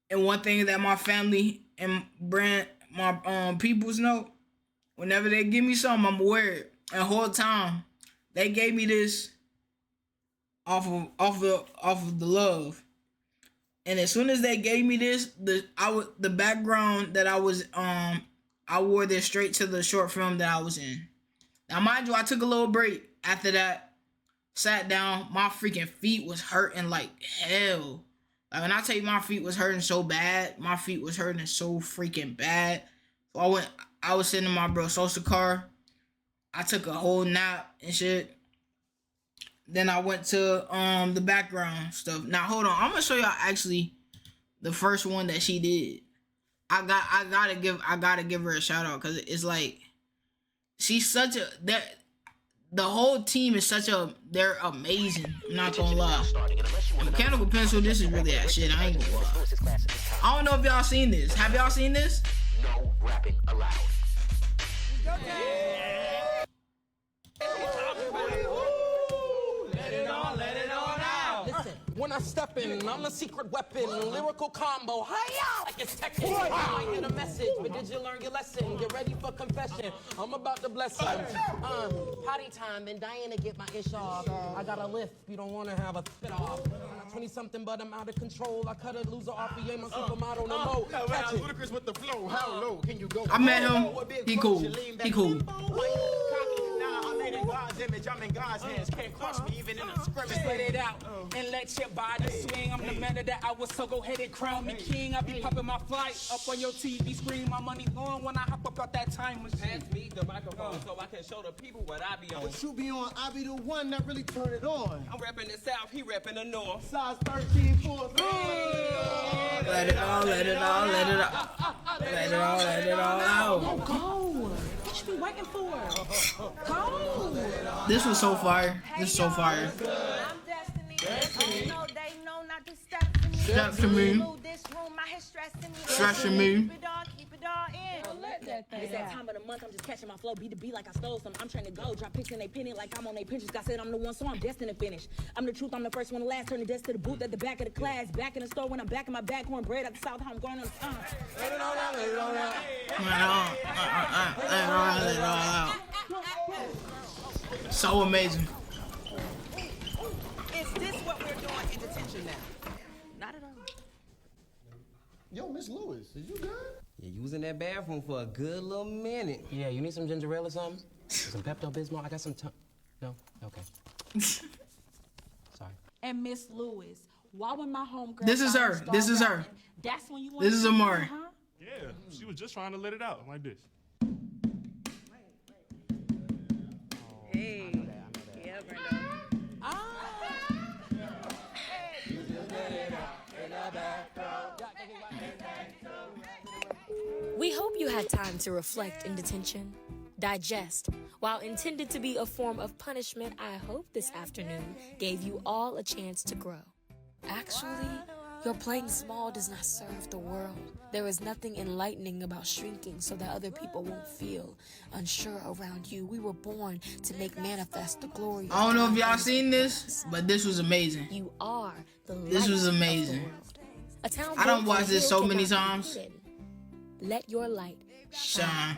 And one thing that my family and my peoples know, whenever they give me something, I'm aware. And the whole time, they gave me this off of the love. And as soon as they gave me this, the background that I was I wore this straight to the short film that I was in. Now mind you, I took a little break after that, sat down, my freaking feet was hurting like hell. Like when I tell you my feet was hurting so bad, my feet was hurting so freaking bad. So I was sitting in my bro social car. I took a whole nap and shit. Then I went to the background stuff. Now hold on, I'm gonna show y'all actually the first one that she did. I gotta give her a shout out, because it's like she's such a the whole team is they're amazing. I'm not gonna lie. Mechanical Pencil, this is really that shit. I ain't gonna lie. I don't know if y'all seen this. Have y'all seen this? No rapping allowed. When I step in, I'm a secret weapon, lyrical combo, hi-ya! Like it's Tekken. I might get a message, but did you learn your lesson? Get ready for confession, I'm about to bless you. Potty time, and dying to get my ish off. I got a lift, you don't want to have a spit off. 20-something, but I'm out of control. I cut a loser off, he ain't my supermodel no more. Catch it. Ludicrous with the flow, how low can you go? I met him, he cool. I'm in God's image, I'm in God's hands. Can't cross me even in a scrimmage. Let it out and let your body swing. I'm the man that I was, so go ahead and crown me king. I be popping my flight up on your TV screen. My money long when I hop up out that time machine. Pass me the microphone so I can show the people what I be on. What you be on, I be the one that really turn it on. I'm rapping the South, he rapping the North. Size 13, 4, 3. Let it all out. Let it all out. Go. What you waiting for? Go. This was so fire. This is so fire. I'm Destiny. Oh, no, they know not to step to me. Step to me. This room, I had stressing me. Stressing me. Keep it all in. Let that thing It's that time of the month, I'm just catching my flow, beat to beat like I stole some. I'm trying to go, drop pics in they penny like I'm on they pinches. God said I'm the one, so I'm destined to finish. I'm the truth, I'm the first one to last. Turn the desk to the booth at the back of the class. Back in the store when I'm back in my bag, cornbread at the south, how I'm going on the Let it all out. So amazing. Is this what we're doing in detention now? Not at all. Yo, Miss Lewis, is you good? Yeah, you was in that bathroom for a good little minute. Yeah, you need some ginger ale or something? Some Pepto-Bismol? I got some No? Okay. Sorry. And Miss Lewis, why when my homegirl... This is her. This is her. That's when you want This is Amari. huh? Yeah, she was just trying to let it out like this. Hey. Yeah, Brenda. We hope you had time to reflect in detention, digest. While intended to be a form of punishment, I hope this afternoon gave you all a chance to grow. Actually, your playing small does not serve the world. There is nothing enlightening about shrinking so that other people won't feel unsure around you. We were born to make manifest the glory. I don't know if y'all seen this, but this was amazing. You are the light This was of the amazing. world. A town I done built watched on this hill so many cannot be times. hidden. Let your light Shine.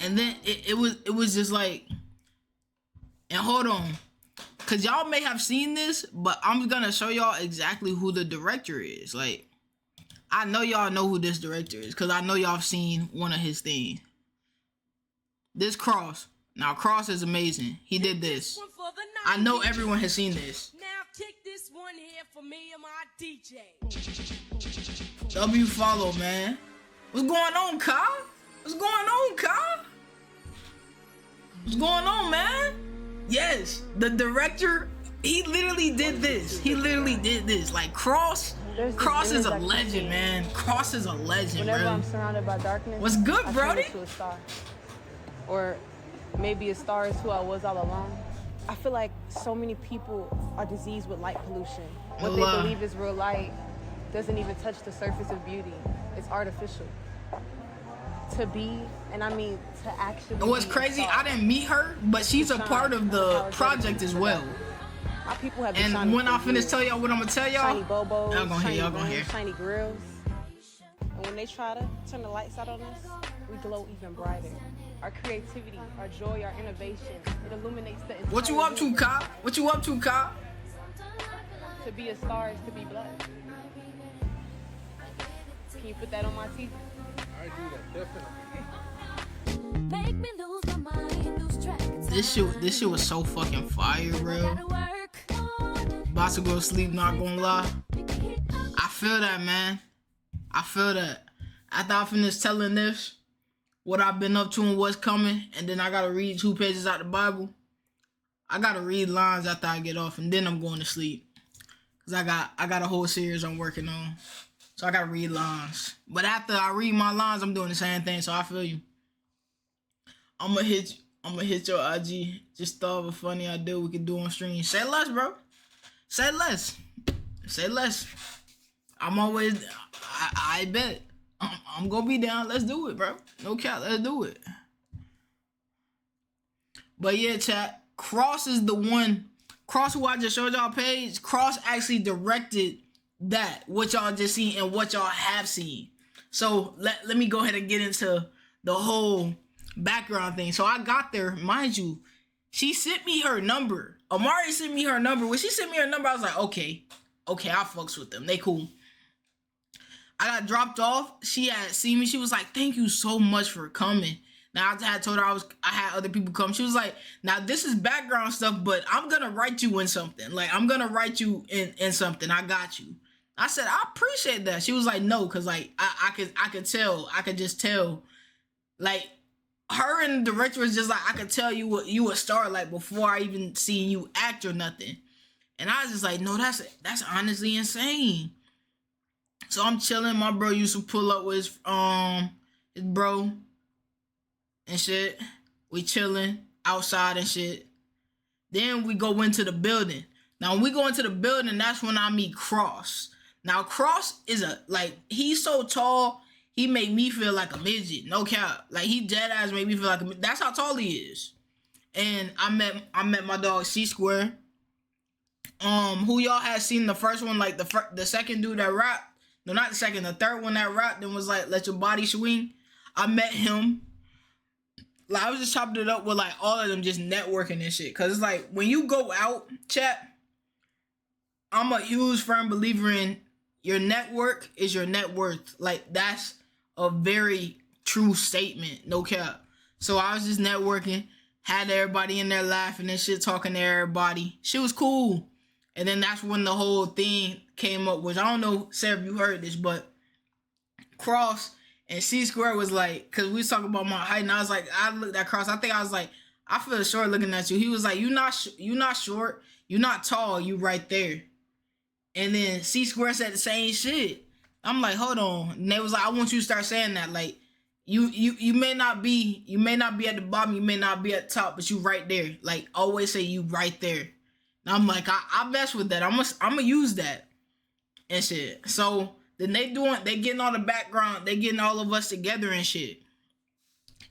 And then it was just like, and hold on, cause y'all may have seen this, but I'm gonna show y'all exactly who the director is. Like, I know y'all know who this director is, cause I know y'all have seen one of his things. This Cross. Now Cross is amazing. He did this. I know everyone has seen this. Now kick this one here for me and my DJ. W follow, man. What's going on, Kyle? What's going on, Kyle? What's going on, man? Yes, the director, he literally did this. He literally did this. Like, Cross is a legend, man. Cross is a legend, Whenever bro. I'm surrounded by darkness, What's good, I Brody? turn into a star. Or maybe a star is who I was all along. I feel like so many people are diseased with light pollution. What they believe is real light doesn't even touch the surface of beauty. It's artificial. To be, and I mean to actually. And what's crazy, I didn't meet her, but she's a part of the project as well. Our people have been And shining when I for finish years. tell y'all what I'm gonna tell y'all, Shiny bobos, y'all gonna hear, shiny y'all gonna rims, hear. shiny grills. And when they try to turn the lights out on us, we glow even brighter. Our creativity, our joy, our innovation, it illuminates the entire What you up to, universe. Kyle? What you up to, Kyle? To be a star is to be blessed. Can you put that on my TV? I do that, definitely. Make me lose my mind, lose track of This shit was so fucking fire, bro. About to go to sleep, not gonna lie. I feel that, man. I feel that. After I finish telling this, what I've been up to and what's coming, and then I gotta read 2 pages out the Bible. I gotta read lines after I get off, and then I'm going to sleep. Cause I got a whole series I'm working on. So I gotta read lines. But after I read my lines, I'm doing the same thing, so I feel you. I'ma hit your IG. Just thought of a funny idea we could do on stream. Say less, bro. Say less. Say less. I'm always, I bet. I'm gonna be down. Let's do it, bro. No cap, let's do it. But yeah, chat. Cross is the one. Cross, who I just showed y'all page. Cross actually directed that, what y'all just seen and what y'all have seen. So let me go ahead and get into the whole background thing. So I got there, mind you, she sent me her number. Amari sent me her number. When she sent me her number, I was like, okay, I fucks with them. They cool. I got dropped off. She had seen me. She was like, thank you so much for coming. Now I had told her I had other people come. She was like, now this is background stuff, but I'm gonna write you in something. Like, I'm gonna write you in something. I got you. I said, I appreciate that. She was like, no, cause like I could just tell. Like, her and the director was just like, I could tell you a star, like, before I even seen you act or nothing. And I was just like, no, that's honestly insane. So I'm chilling. My bro used to pull up with his bro. and shit. We chilling outside and shit. Then we go into the building. Now when we go into the building, that's when I meet Cross. Now Cross is he's so tall, he made me feel like a midget. No cap. Like he dead ass made me feel like that's how tall he is. And I met my dog C Square. Who y'all had seen the first one, like the second dude that rapped. No, not the second, the third one that rapped and was like, let your body swing. I met him. Like, I was just chopping it up with, like, all of them just networking and shit. Because it's like, when you go out, chat, I'm a huge firm believer in your network is your net worth. Like, that's a very true statement. No cap. So I was just networking. Had everybody in there laughing and shit, talking to everybody. Shit was cool. And then that's when the whole thing came up, which I don't know, Sarah, if you heard this, but Cross and C Square was like, because we was talking about my height, and I was like, I looked at Cross, I think I was like, I feel short looking at you. He was like, you not short, you not tall, you right there. And then C Square said the same shit. I'm like, hold on. And they was like, I want you to start saying that. Like, you may not be at the bottom, you may not be at the top, but you right there. Like, always say you right there. And I'm like, I mess with that. I'm gonna use that and shit. So then they getting all the background, they getting all of us together and shit.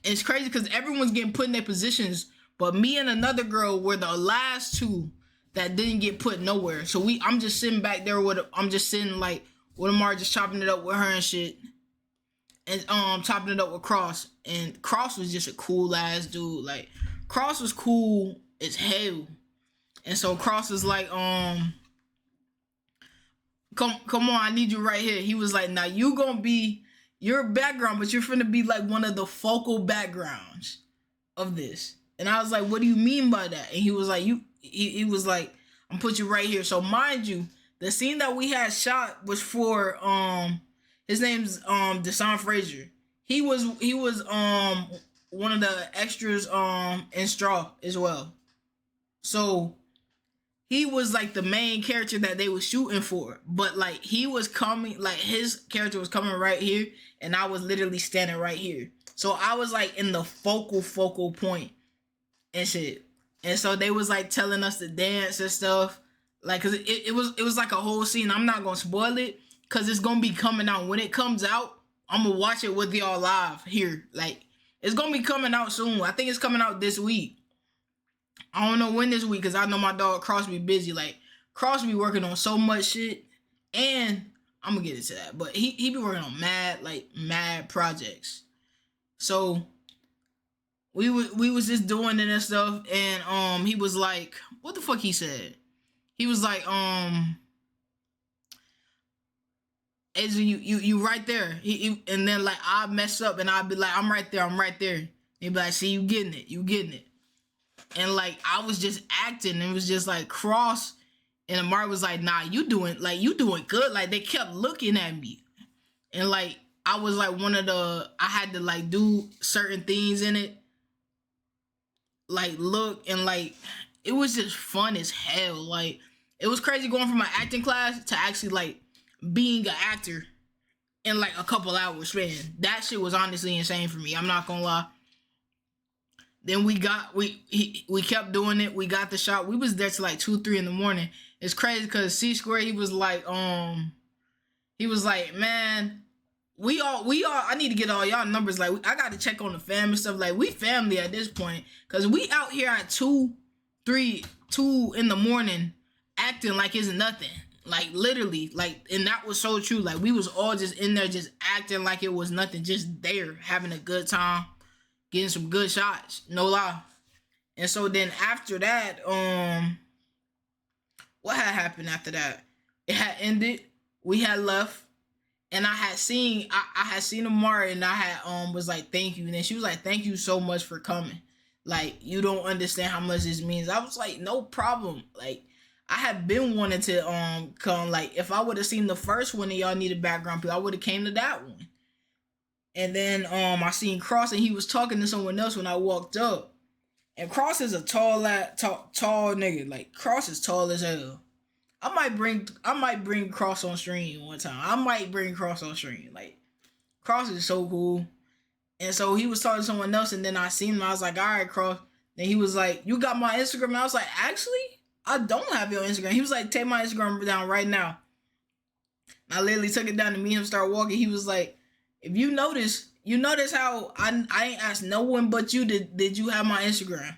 And it's crazy because everyone's getting put in their positions, but me and another girl were the last two that didn't get put nowhere. So I'm just sitting back there I'm just sitting like with Amar, just chopping it up with her and shit. And chopping it up with Cross. And Cross was just a cool ass dude. Like, Cross was cool as hell. And so Cross was like, come on, I need you right here. He was like, now you gonna be your background, but you're finna be like one of the focal backgrounds of this. And I was like, what do you mean by that? And he was like, he was like, I'm put you right here. So mind you, the scene that we had shot was for his name's Deshaun Frazier. He was one of the extras in Straw as well. So he was like the main character that they were shooting for. But like he was coming, like his character was coming right here, and I was literally standing right here. So I was like in the focal point and shit. And so they was like telling us to dance and stuff. Like, cause it was like a whole scene. I'm not gonna spoil it, cause it's gonna be coming out. When it comes out, I'm gonna watch it with y'all live here. Like, it's gonna be coming out soon. I think it's coming out this week. I don't know when this week, cause I know my dog Cross be busy. Like, Cross be working on so much shit, and I'm gonna get into that. But he be working on mad projects. So we was just doing it and stuff, and he was like, what the fuck he said? He was like, Asia, you right there. And then like I mess up and I'd be like, I'm right there. He'd be like, see, you getting it. And like I was just acting, and it was just like Cross and Amari was like, nah, you doing good. Like they kept looking at me. And like I was like I had to like do certain things in it. Like look, and like it was just fun as hell. Like it was crazy going from my acting class to actually like being an actor in like a couple hours, man. That shit was honestly insane for me. I'm not gonna lie. Then we kept doing it. We got the shot. We was there till like 2-3 in the morning. It's crazy because C Square, he was like, man, we all I need to get all y'all numbers. Like I got to check on the fam and stuff. Like we family at this point, because we out here at 2 in the morning acting like it's nothing. Like literally, like, and that was so true. Like we was all just in there just acting like it was nothing, just there having a good time, getting some good shots, no lie. And so then after that, what had happened after that? It had ended. We had left. And I had seen Amari, and I had was like, thank you. And then she was like, thank you so much for coming. Like, you don't understand how much this means. I was like, no problem. Like, I had been wanting to come. Like, if I would have seen the first one and y'all needed background people, I would have came to that one. And then I seen Cross, and he was talking to someone else when I walked up. And Cross is a tall nigga. Like, Cross is tall as hell. I might bring Cross on stream one time. Like, Cross is so cool. And so he was talking to someone else, and then I seen him. I was like, all right, Cross. Then he was like, you got my Instagram? And I was like, actually, I don't have your Instagram. He was like, take my Instagram down right now. And I literally took it down, and me and him started walking. He was like, if you notice how I ain't asked no one but you, did you have my Instagram?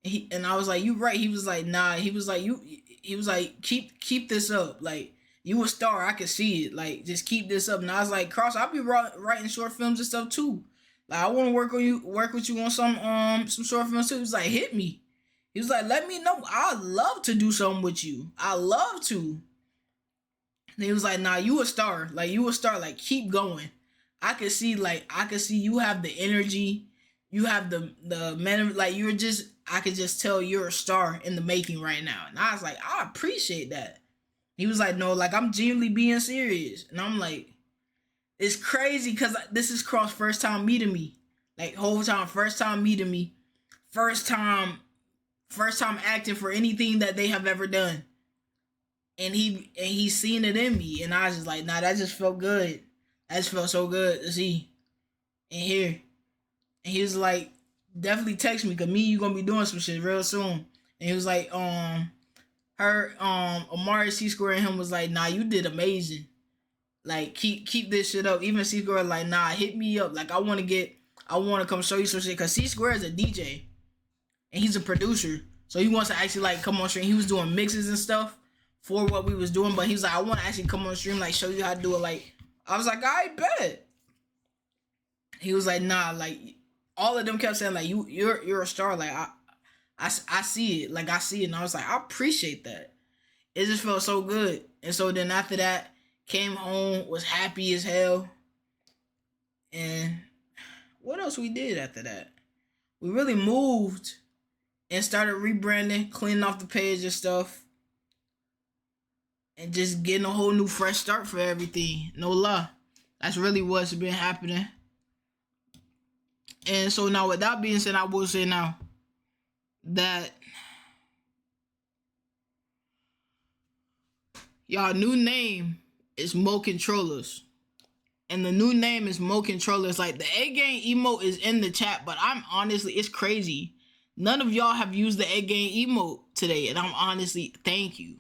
And I was like, you right. He was like, nah. He was like, keep this up. Like, you a star. I can see it. Like, just keep this up. And I was like, Cross, I'll be writing short films and stuff too. Like, I want to work with you on some short films too. He was like, hit me. He was like, let me know. I'd love to do something with you. I love to. And he was like, nah, you a star. Like, you a star. Like, keep going. I could see you have the energy. You have the man, like, you're just, I could just tell you're a star in the making right now. And I was like, I appreciate that. He was like, no, like, I'm genuinely being serious. And I'm like, it's crazy because this is Cross' first time meeting me. Like, whole time, first time meeting me. First time acting for anything that they have ever done. And he's seen it in me. And I was just like, nah, that just felt good. That just felt so good to see and hear. And he was like, definitely text me, because me and you gonna be doing some shit real soon. And he was like, Amari C Square and him was like, nah, you did amazing. Like, keep this shit up. Even C Square like, nah, hit me up. Like, I wanna come show you some shit. Cause C Square is a DJ. And he's a producer. So he wants to actually like come on stream. He was doing mixes and stuff for what we was doing. But he was like, I want to actually come on stream, like, show you how to do it. Like, I was like, I bet. He was like, nah, like, all of them kept saying, like, you're a star. Like, I see it. Like, I see it. And I was like, I appreciate that. It just felt so good. And so then after that, came home, was happy as hell. And what else we did after that? We really moved and started rebranding, cleaning off the page and stuff. And just getting a whole new fresh start for everything. No lie. That's really what's been happening. And so now with that being said, I will say now that y'all new name is Mo Controllers. And the new name is Mo Controllers. Like, the A Gang emote is in the chat, but I'm honestly, it's crazy. None of y'all have used the A Gang emote today, and I'm honestly, thank you.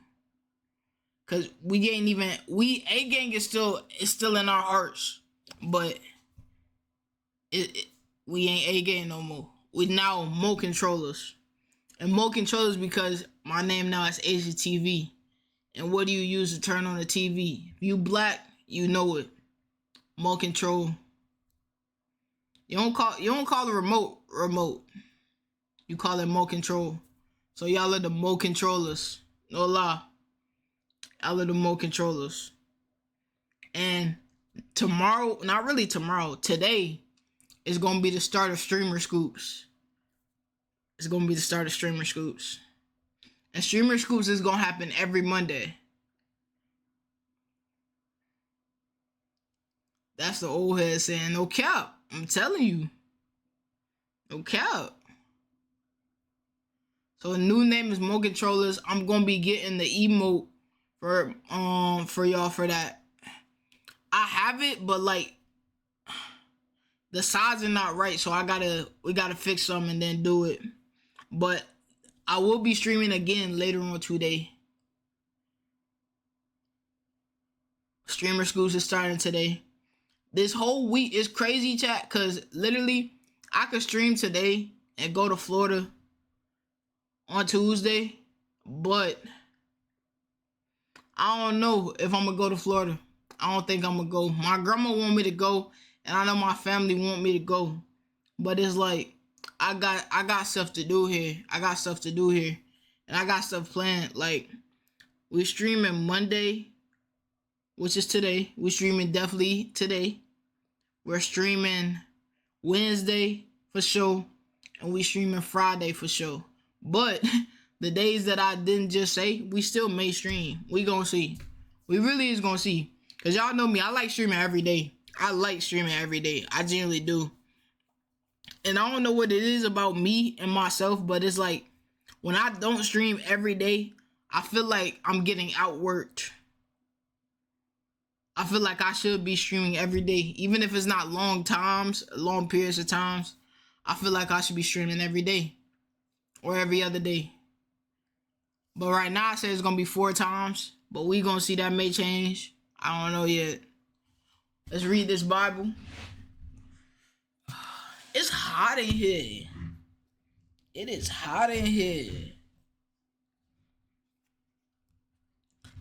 Cause A Gang is still in our hearts, but we ain't A Gang no more. We now Mo Controllers. And Mo Controllers because my name now is AsiahTvee. And what do you use to turn on the TV? If you black, you know it. Mo Control. You don't call the remote. You call it Mo Control. So y'all are the Mo Controllers. No lie. Y'all are the Mo Controllers. And tomorrow, not really tomorrow, today is going to be the start of Streamer Scoops. It's going to be the start of Streamer Scoops. And Streamer Scoops is going to happen every Monday. That's the old head saying, no cap. I'm telling you. No cap. So the new name is Mo Controllers. I'm going to be getting the emote for y'all for that. I have it, but like the sides are not right, so we gotta fix some and then do it. But I will be streaming again later on today. Streamer Schools is starting today. This whole week is crazy, chat, because literally I could stream today and go to Florida on Tuesday, but I don't know if I'm gonna go to Florida. I don't think I'm gonna go. My grandma want me to go, and I know my family want me to go, but it's like I got stuff to do here. And I got stuff planned. Like, we're streaming Monday, which is today. We're streaming definitely today. We're streaming Wednesday for sure, and we streaming Friday for sure. But the days that I didn't just say, we still may stream. We gonna see. We really is gonna see. Cause y'all know me, I like streaming every day. I genuinely do. And I don't know what it is about me and myself, but it's like, when I don't stream every day, I feel like I'm getting outworked. I feel like I should be streaming every day, even if it's not long periods of times. I feel like I should be streaming every day or every other day. But right now, I say it's gonna be 4 times, but we gonna see that may change. I don't know yet. Let's read this Bible. It's hot in here. It is hot in here.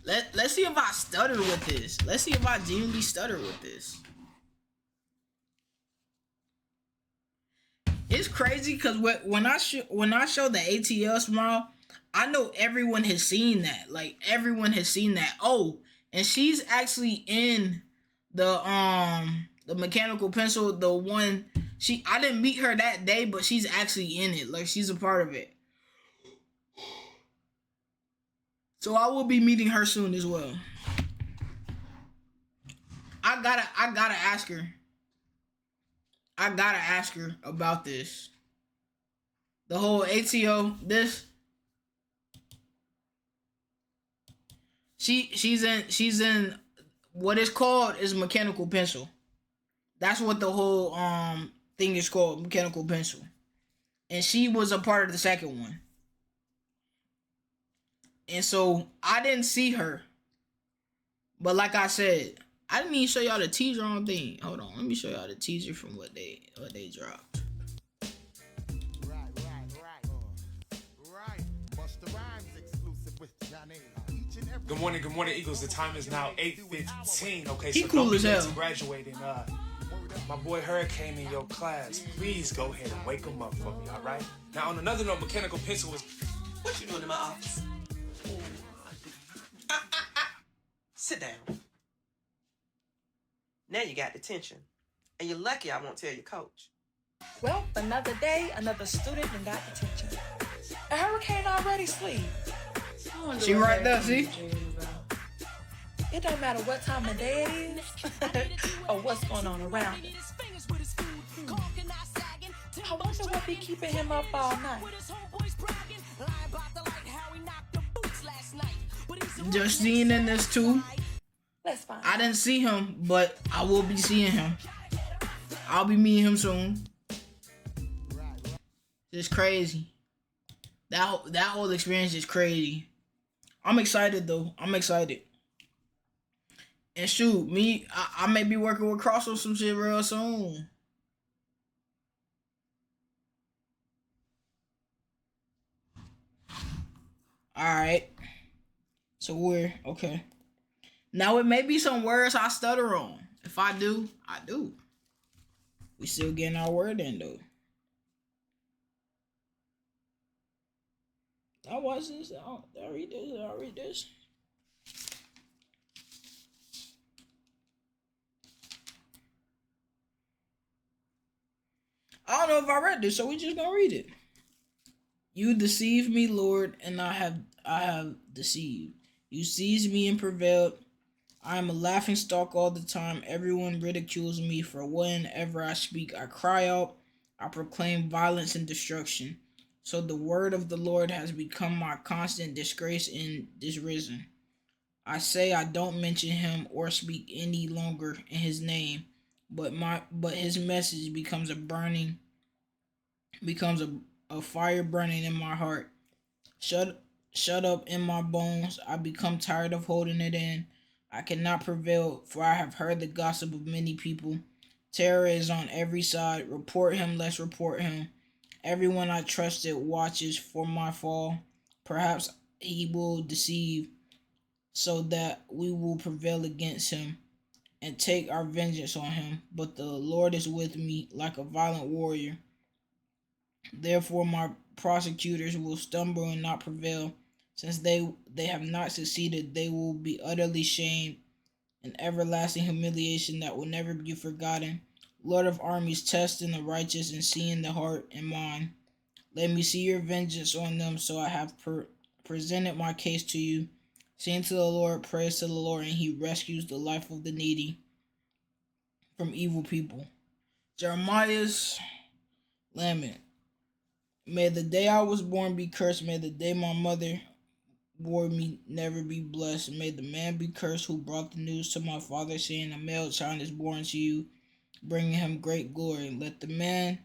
Let's see if I stutter with this. Let's see if I genuinely stutter with this. It's crazy because when I show the ATL smile, I know everyone has seen that. Like everyone has seen that. Oh, and she's actually in the mechanical pencil. The one I didn't meet her that day, but she's actually in it. Like she's a part of it. So I will be meeting her soon as well. I gotta ask her. I gotta ask her about this. The whole ATO, this. She's in what is called is mechanical pencil. That's what the whole thing is called, mechanical pencil. And she was a part of the second one. And so I didn't see her. But like I said, I didn't even show y'all the teaser on thing. Hold on, let me show y'all the teaser from what they dropped. Good morning, Eagles. The time is now 8:15. Okay, he so cool don't as be late hell. to graduating. My boy Hurricane in your class. Please go ahead and wake him up for me, all right? Now, on another note, mechanical pencil is... What you doing in my office? Sit down. Now you got detention. And you're lucky I won't tell your coach. Well, another day, another student and got detention. A hurricane already sleep. She right there, see? It don't matter what time of day it is or what's going on around him. I wonder what be keeping him up all night. Justine in this too. Let's find I didn't see him, but I will be seeing him. I'll be meeting him soon. It's crazy. That whole experience is crazy. I'm excited though. I'm excited. And shoot, I may be working with Cross on some shit real soon. Alright. So we're okay. Now it may be some words I stutter on. If I do, I do. We still getting our word in though. I watch this. I'll read this. I'll read this. I don't know if I read this, so we just gonna read it. You deceive me, Lord, and I have deceived. You seized me and prevailed. I am a laughing stock all the time. Everyone ridicules me, for whenever I speak, I cry out. I proclaim violence and destruction. So the word of the Lord has become my constant disgrace and disrisen. I say I don't mention him or speak any longer in his name, but his message becomes a fire burning in my heart. Shut up in my bones. I become tired of holding it in. I cannot prevail, for I have heard the gossip of many people. Terror is on every side. Report him, let's report him. Everyone I trusted watches for my fall. Perhaps he will deceive, so that we will prevail against him and take our vengeance on him. But the Lord is with me like a violent warrior. Therefore my prosecutors will stumble and not prevail. Since they have not succeeded, they will be utterly shamed, an everlasting humiliation that will never be forgotten. Lord of armies, testing the righteous and seeing the heart and mind. Let me see your vengeance on them, so I have presented my case to you. Sing to the Lord, praise to the Lord, and he rescues the life of the needy from evil people. Jeremiah's lament. May the day I was born be cursed. May the day my mother bore me never be blessed. May the man be cursed who brought the news to my father, saying, a male child is born to you, bringing him great glory. Let the man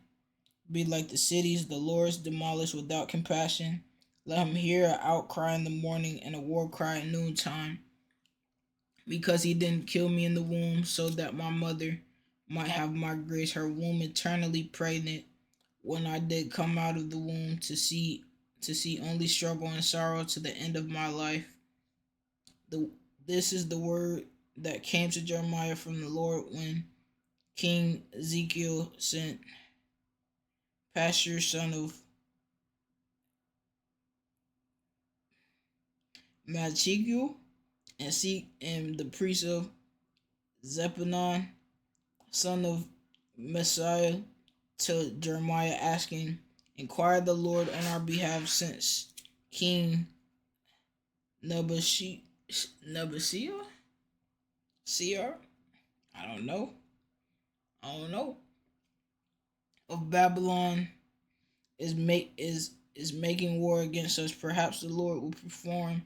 be like the cities the Lord's demolished without compassion. Let him hear an outcry in the morning and a war cry at noontime, because he didn't kill me in the womb, so that my mother might have my grace, her womb eternally pregnant. When I did come out of the womb to see only struggle and sorrow to the end of my life. This is the word that came to Jeremiah from the Lord when King Ezekiel sent Pashur, son of Malchiel, and the priest of Zephaniah, son of Messiah, to Jeremiah, asking, inquire the Lord on our behalf, since King Nebuchadnezzar, I don't know, of Babylon is making war against us. Perhaps the Lord will perform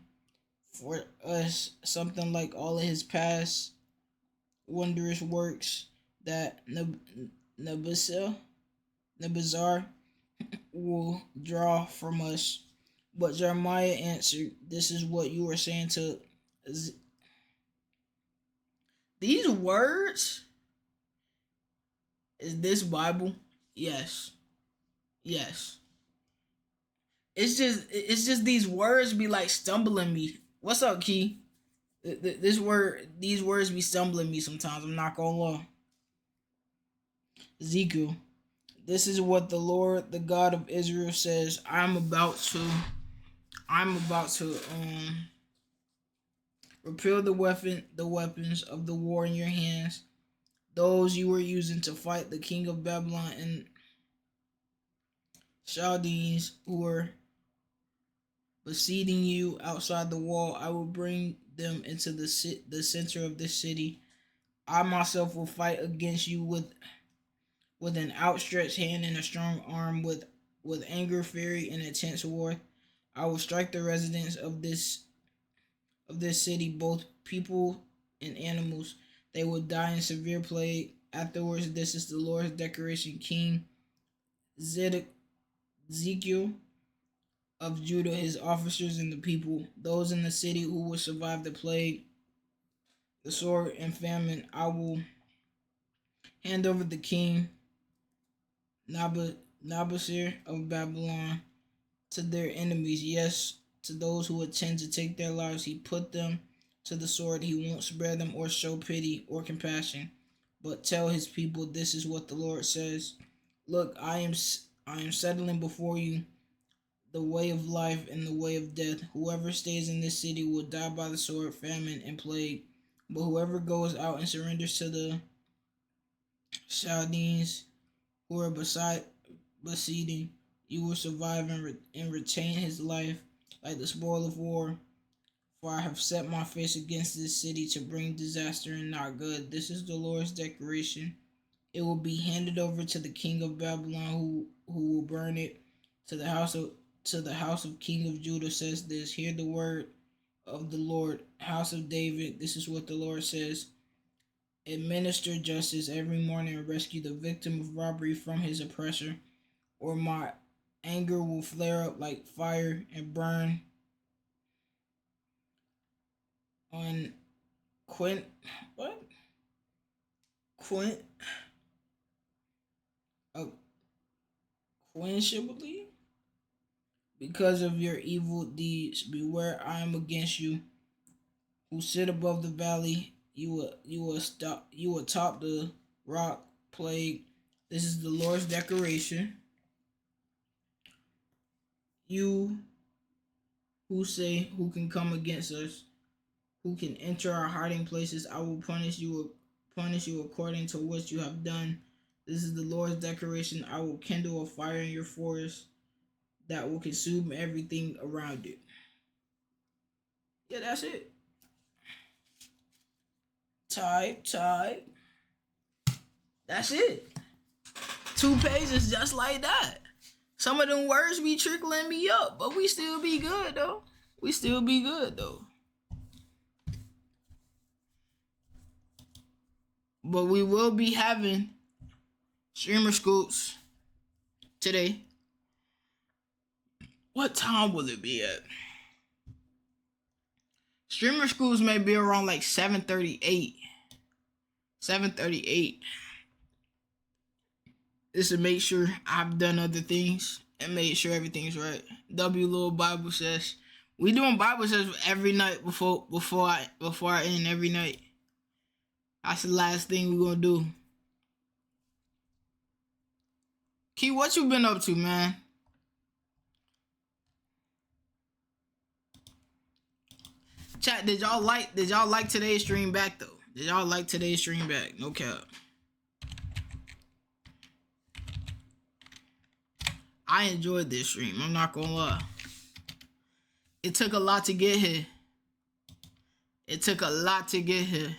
for us something like all of his past wondrous works that Nebuchadnezzar will draw from us. But Jeremiah answered, this is what you are saying to these words. Is this Bible? Yes. It's just these words be like stumbling me. What's up, Key? These words be stumbling me sometimes. I'm not gonna lie. Ezekiel, this is what the Lord, the God of Israel, says. I'm about to repeal the weapons of the war in your hands, those you were using to fight the king of Babylon and Chaldeans who were besieging you outside the wall. I will bring them into the center of this city. I myself will fight against you with an outstretched hand and a strong arm, with anger, fury, and intense war. I will strike the residents of this city, both people and animals. They will die in severe plague. Afterwards, this is the Lord's declaration. King Ezekiel of Judah, his officers, and the people, those in the city who will survive the plague, the sword, and famine, I will hand over the king Nabusir of Babylon to their enemies. Yes, to those who intend to take their lives. He put them to the sword. He won't spare them or show pity or compassion. But tell his people, this is what the Lord says. Look, I am settling before you the way of life and the way of death. Whoever stays in this city will die by the sword, famine, and plague. But whoever goes out and surrenders to the Chaldeans who are besieging, you will survive and retain his life like the spoil of war. For I have set my face against this city to bring disaster and not good. This is the Lord's declaration. It will be handed over to the king of Babylon, who will burn it. To the house of king of Judah says this. Hear the word of the Lord, house of David. This is what the Lord says. Administer justice every morning and rescue the victim of robbery from his oppressor, or my anger will flare up like fire and burn on quenchability because of your evil deeds. Beware, I am against you, who sit above the valley. You will top the rock. Plague. This is the Lord's declaration. You who say, who can come against us? Who can enter our hiding places? I will punish you according to what you have done. This is the Lord's declaration. I will kindle a fire in your forest that will consume everything around it. Yeah, that's it. Type. That's it. 2 pages just like that. Some of them words be trickling me up, but we still be good though. we still be good though. But we will be having streamer scoops today. What time will it be at? Streamer schools may be around like 7:38. 7:38. Just to make sure I've done other things and made sure everything's right. W little Bible says. We doing Bible says every night before I end every night. That's the last thing we're gonna do. Key, what you been up to, man? Chat, did y'all like today's stream back though? Did y'all like today's stream back? No cap. I enjoyed this stream, I'm not gonna lie. It took a lot to get here. It took a lot to get here.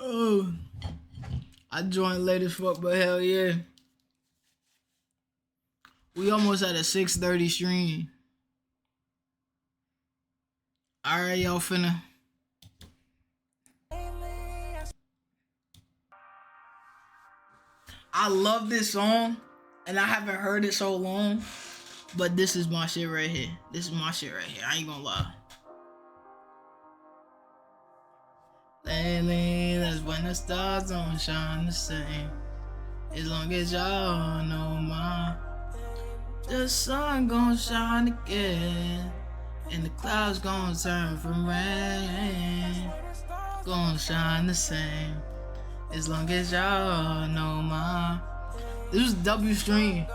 Oh, I joined late as fuck, but hell yeah. We almost at a 6:30 stream. Alright, y'all finna. I love this song, and I haven't heard it so long, but this is my shit right here. This is my shit right here. I ain't gonna lie. Lately, that's when the stars don't shine the same. As long as y'all know the sun gon' shine again, and the clouds gon' turn from rain. Gon' shine the same. As long as y'all know This was W stream.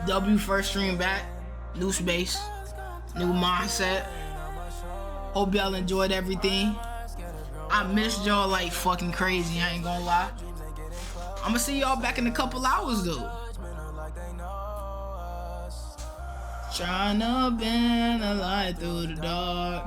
W first stream back. New space. New mindset. Hope y'all enjoyed everything. I missed y'all like fucking crazy, I ain't gonna lie. I'ma see y'all back in a couple hours though. Tryna bend a light through the dark.